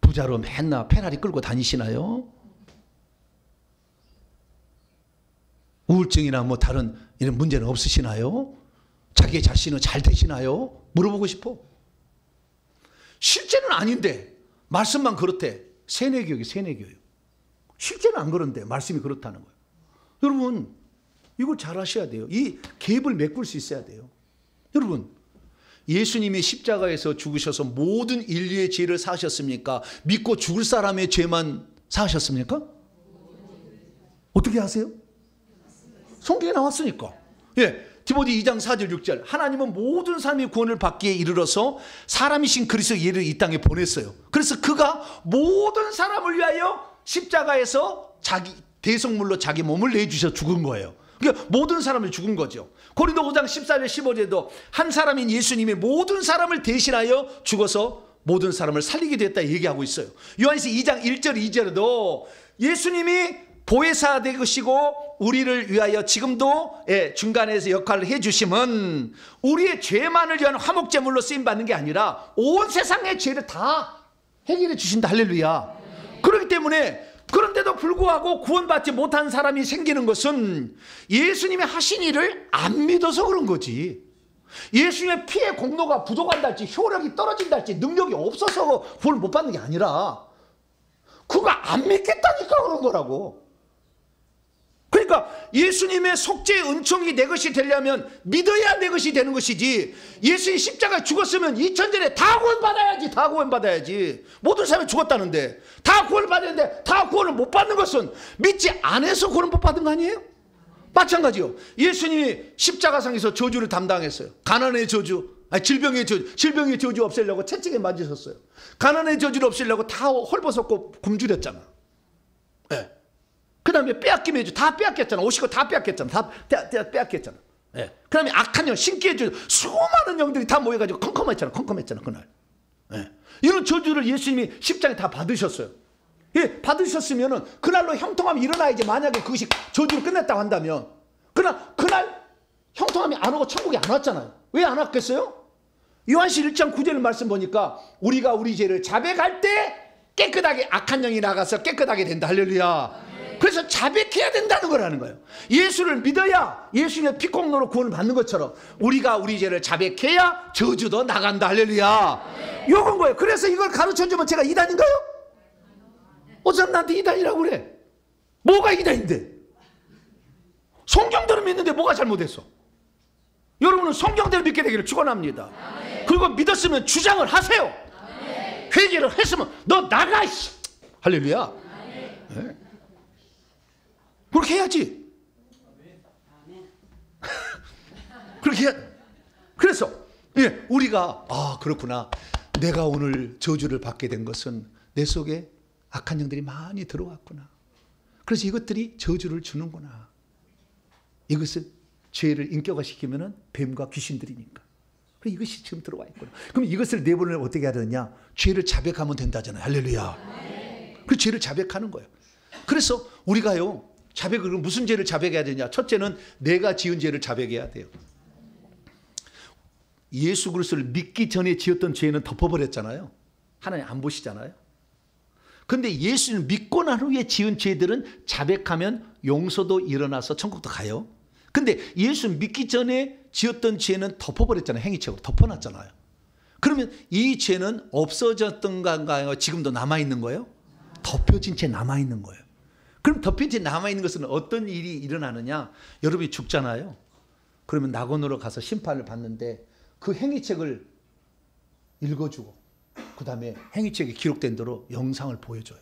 부자로 맨날 페라리 끌고 다니시나요? 우울증이나 뭐 다른 이런 문제는 없으시나요? 자기 자신은 잘 되시나요? 물어보고 싶어. 실제는 아닌데 말씀만 그렇대. 세뇌교육이 세뇌교육. 실제는 안 그런데 말씀이 그렇다는 거예요. 여러분 이걸 잘 하셔야 돼요. 이 갭을 메꿀 수 있어야 돼요. 여러분 예수님이 십자가에서 죽으셔서 모든 인류의 죄를 사하셨습니까? 믿고 죽을 사람의 죄만 사하셨습니까? 어떻게 하세요? 성경에 나왔으니까. 예, 디모데 2장 4절 6절 하나님은 모든 사람이 구원을 받기에 이르러서 사람이신 그리스도 예를 이 땅에 보냈어요. 그래서 그가 모든 사람을 위하여 십자가에서 자기 대속물로 자기 몸을 내주셔 죽은 거예요. 그러니까 모든 사람을 죽은 거죠. 고린도 5장 14절 15절에도 한 사람인 예수님이 모든 사람을 대신하여 죽어서 모든 사람을 살리게 됐다 얘기하고 있어요. 요한일서 2장 1절 2절에도 예수님이 보혜사 되시고 우리를 위하여 지금도 중간에서 역할을 해주심은 우리의 죄만을 위한 화목제물로 쓰임받는 게 아니라 온 세상의 죄를 다 해결해 주신다. 할렐루야. 그렇기 때문에 그런데도 불구하고 구원받지 못한 사람이 생기는 것은 예수님이 하신 일을 안 믿어서 그런 거지. 예수님의 피의 공로가 부족한다 할지 효력이 떨어진다 할지 능력이 없어서 구원을 못 받는 게 아니라 그가 안 믿겠다니까 그런 거라고. 그러니까 예수님의 속죄의 은총이 내 것이 되려면 믿어야 내 것이 되는 것이지 예수님 십자가에 죽었으면 2000년에 다 구원받아야지. 다 구원받아야지. 모든 사람이 죽었다는데 다 구원을 받아야 되는데 다 구원을 못 받는 것은 믿지 않아서 구원을 못 받은 거 아니에요? 마찬가지요. 예수님이 십자가상에서 저주를 담당했어요. 가난의 저주, 질병의 저주 없애려고 채찍에 맞으셨어요. 가난의 저주를 없애려고 다 헐벗었고 굶주렸잖아. 네. 그 다음에 빼앗김의 주 다 빼앗겼잖아. 오시고 다 빼앗겼잖아. 다 빼앗겼잖아. 예. 그 다음에 악한 영, 신기의 주 수많은 영들이 다 모여가지고 컴컴했잖아 그날. 예. 이런 저주를 예수님이 십자가에 다 받으셨어요. 예, 받으셨으면은 그날로 형통함이 일어나야지. 만약에 그것이 저주를 끝냈다고 한다면 그날 형통함이 안 오고 천국에 안 왔잖아요. 왜 안 왔겠어요? 요한시 1장 9절 말씀 보니까 우리가 우리 죄를 자백할 때 깨끗하게 악한 영이 나가서 깨끗하게 된다. 할렐루야. 그래서 자백해야 된다는 거라는 거예요. 예수를 믿어야 예수님의 피공로로 구원을 받는 것처럼 우리가 우리 죄를 자백해야 저주도 나간다. 할렐루야. 요건 거예요. 그래서 이걸 가르쳐주면 제가 이단인가요? 어차피 나한테 이단이라고 그래. 뭐가 이단인데? 성경대로 믿는데 뭐가 잘못했어? 여러분은 성경대로 믿게 되기를 축원합니다. 그리고 믿었으면 주장을 하세요. 회개를 했으면 너 나가. 할렐루야. 네. 그렇게 해야지. 그렇게 해야. 그래서 우리가 그렇구나. 내가 오늘 저주를 받게 된 것은 내 속에 악한 영들이 많이 들어왔구나. 그래서 이것들이 저주를 주는구나. 이것을 죄를 인격화시키면은 뱀과 귀신들이니까. 이것이 지금 들어와 있구나. 그럼 이것을 내보내려 어떻게 해야 되느냐? 죄를 자백하면 된다잖아요. 할렐루야. 그 죄를 자백하는 거예요. 그래서 우리가요 자백을 무슨 죄를 자백해야 되냐? 첫째는 내가 지은 죄를 자백해야 돼요. 예수 그리스도를 믿기 전에 지었던 죄는 덮어버렸잖아요. 하나님 안 보시잖아요. 그런데 예수를 믿고 난 후에 지은 죄들은 자백하면 용서도 일어나서 천국도 가요. 근데 예수 믿기 전에 지었던 죄는 덮어버렸잖아요. 행위책으로 덮어놨잖아요. 그러면 이 죄는 없어졌던 건가요? 지금도 남아있는 거예요? 덮여진 채 남아있는 거예요. 그럼 덮인 채 남아있는 것은 어떤 일이 일어나느냐? 여러분이 죽잖아요. 그러면 낙원으로 가서 심판을 받는데 그 행위책을 읽어주고 그 다음에 행위책에 기록된 대로 영상을 보여줘요.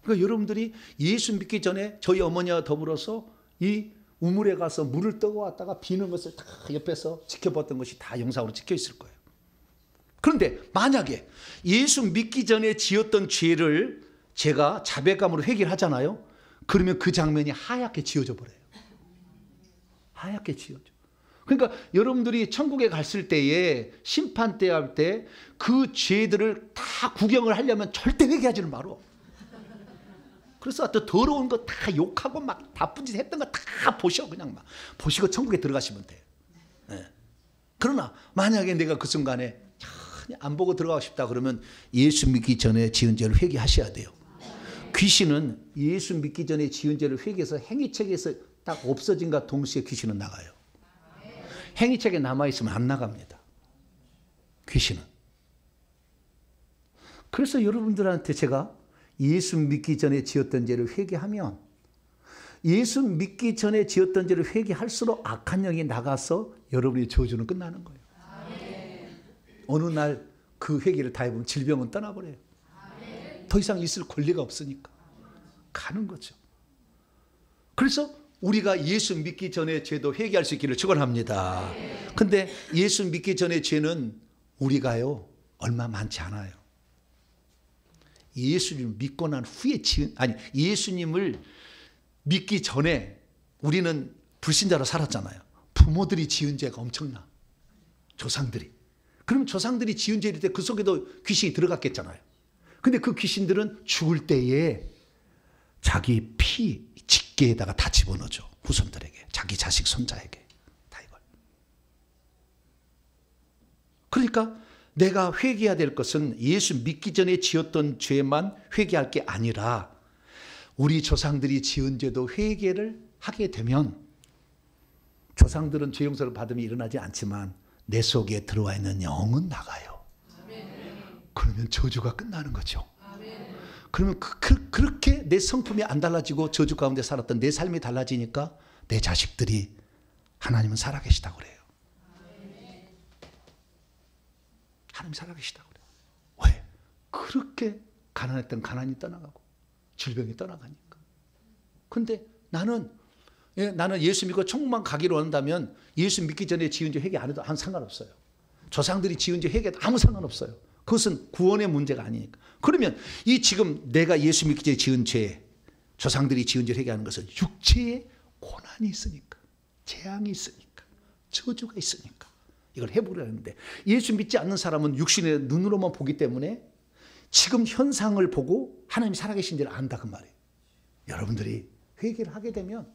그러니까 여러분들이 예수 믿기 전에 저희 어머니와 더불어서 이 우물에 가서 물을 떠고 왔다가 비는 것을 다 옆에서 지켜봤던 것이 다 영상으로 찍혀 있을 거예요. 그런데 만약에 예수 믿기 전에 지었던 죄를 제가 자백감으로 회개를 하잖아요. 그러면 그 장면이 하얗게 지워져 버려요. 하얗게 지워져. 그러니까 여러분들이 천국에 갔을 때에 심판 때 할 때 그 죄들을 다 구경을 하려면 절대 회개하지는 말어. 그래서 또 더러운 거 다 욕하고 막 나쁜 짓 했던 거 다 보셔. 그냥 막 보시고 천국에 들어가시면 돼요. 네. 그러나 만약에 내가 그 순간에 안 보고 들어가고 싶다 그러면 예수 믿기 전에 지은 죄를 회개하셔야 돼요. 귀신은 예수 믿기 전에 지은 죄를 회개해서 행위책에서 딱 없어진과 동시에 귀신은 나가요. 행위책에 남아있으면 안 나갑니다. 귀신은. 그래서 여러분들한테 제가 예수 믿기 전에 지었던 죄를 회개하면 예수 믿기 전에 지었던 죄를 회개할수록 악한 영이 나가서 여러분의 저주는 끝나는 거예요. 어느 날 그 회개를 다 해보면 질병은 떠나버려요. 더 이상 있을 권리가 없으니까 가는 거죠. 그래서 우리가 예수 믿기 전에 죄도 회개할 수 있기를 축원합니다. 근데 예수 믿기 전에 죄는 우리가요 얼마 많지 않아요. 예수님을 믿고 난 후에 예수님을 믿기 전에 우리는 불신자로 살았잖아요. 부모들이 지은 죄가 엄청나. 조상들이. 그럼 조상들이 지은 죄일 때 그 속에도 귀신이 들어갔겠잖아요. 근데 그 귀신들은 죽을 때에 자기 피 집게에다가 다 집어넣어줘. 후손들에게. 자기 자식 손자에게. 다 이걸. 그러니까 내가 회개해야 될 것은 예수 믿기 전에 지었던 죄만 회개할 게 아니라 우리 조상들이 지은 죄도 회개를 하게 되면 조상들은 죄 용서를 받으면 일어나지 않지만 내 속에 들어와 있는 영은 나가요. 그러면 저주가 끝나는 거죠. 그러면 그렇게 내 성품이 안 달라지고 저주 가운데 살았던 내 삶이 달라지니까 내 자식들이 하나님은 살아계시다고 그래요. 하나님 살아계시다고 그래요. 왜? 그렇게 가난했던 가난이 떠나가고 질병이 떠나가니까. 근데 나는 예수 믿고 천국만 가기로 한다면 예수 믿기 전에 지은 죄 회개 안 해도 아무 상관없어요. 조상들이 지은 죄 회개도 아무 상관없어요. 그것은 구원의 문제가 아니니까. 그러면 이 지금 내가 예수 믿기 전에 지은 죄, 조상들이 지은 죄 회개하는 것은 육체에 고난이 있으니까, 재앙이 있으니까, 저주가 있으니까 이걸 해보려 하는데 예수 믿지 않는 사람은 육신의 눈으로만 보기 때문에 지금 현상을 보고 하나님이 살아계신 줄을 안다 그 말이에요. 여러분들이 회개를 하게 되면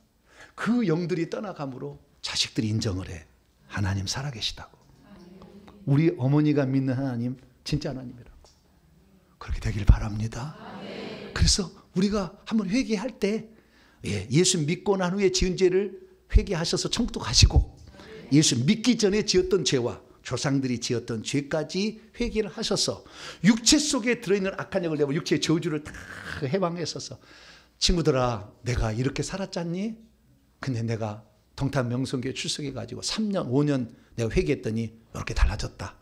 그 영들이 떠나감으로 자식들이 인정을 해. 하나님 살아계시다고. 우리 어머니가 믿는 하나님 진짜 하나님이라고. 그렇게 되길 바랍니다. 그래서 우리가 한번 회개할 때 예수 믿고 난 후에 지은 죄를 회개하셔서 천국도 가시고 예수 믿기 전에 지었던 죄와 조상들이 지었던 죄까지 회개를 하셔서 육체 속에 들어있는 악한 영을 내고 육체의 저주를 다 해방했어서 친구들아 내가 이렇게 살았잖니? 근데 내가 동탄 명성교회 출석해가지고 3년 5년 내가 회개했더니 이렇게 달라졌다.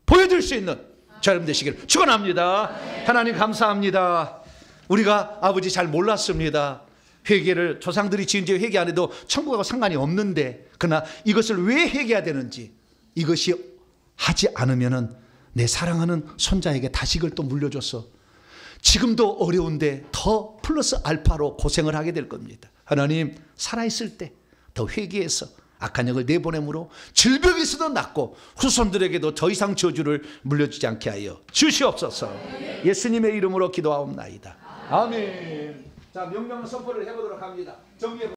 보여줄 수 있는 저 여러분 되시기를 축원합니다. 하나님 감사합니다. 우리가 아버지 잘 몰랐습니다. 회개를 조상들이 지은 죄 회개 안 해도 천국하고 상관이 없는데 그러나 이것을 왜 회개해야 되는지 이것이 하지 않으면은 내 사랑하는 손자에게 다식을 또 물려줘서 지금도 어려운데 더 플러스 알파로 고생을 하게 될 겁니다. 하나님 살아있을 때 더 회개해서 악한 영을 내보내므로 질병에서도 낫고 후손들에게도 더 이상 저주를 물려주지 않게 하여 주시옵소서. 예수님의 이름으로 기도하옵나이다. 아멘. 자, 명령 선포를 해보도록 합니다. 정리해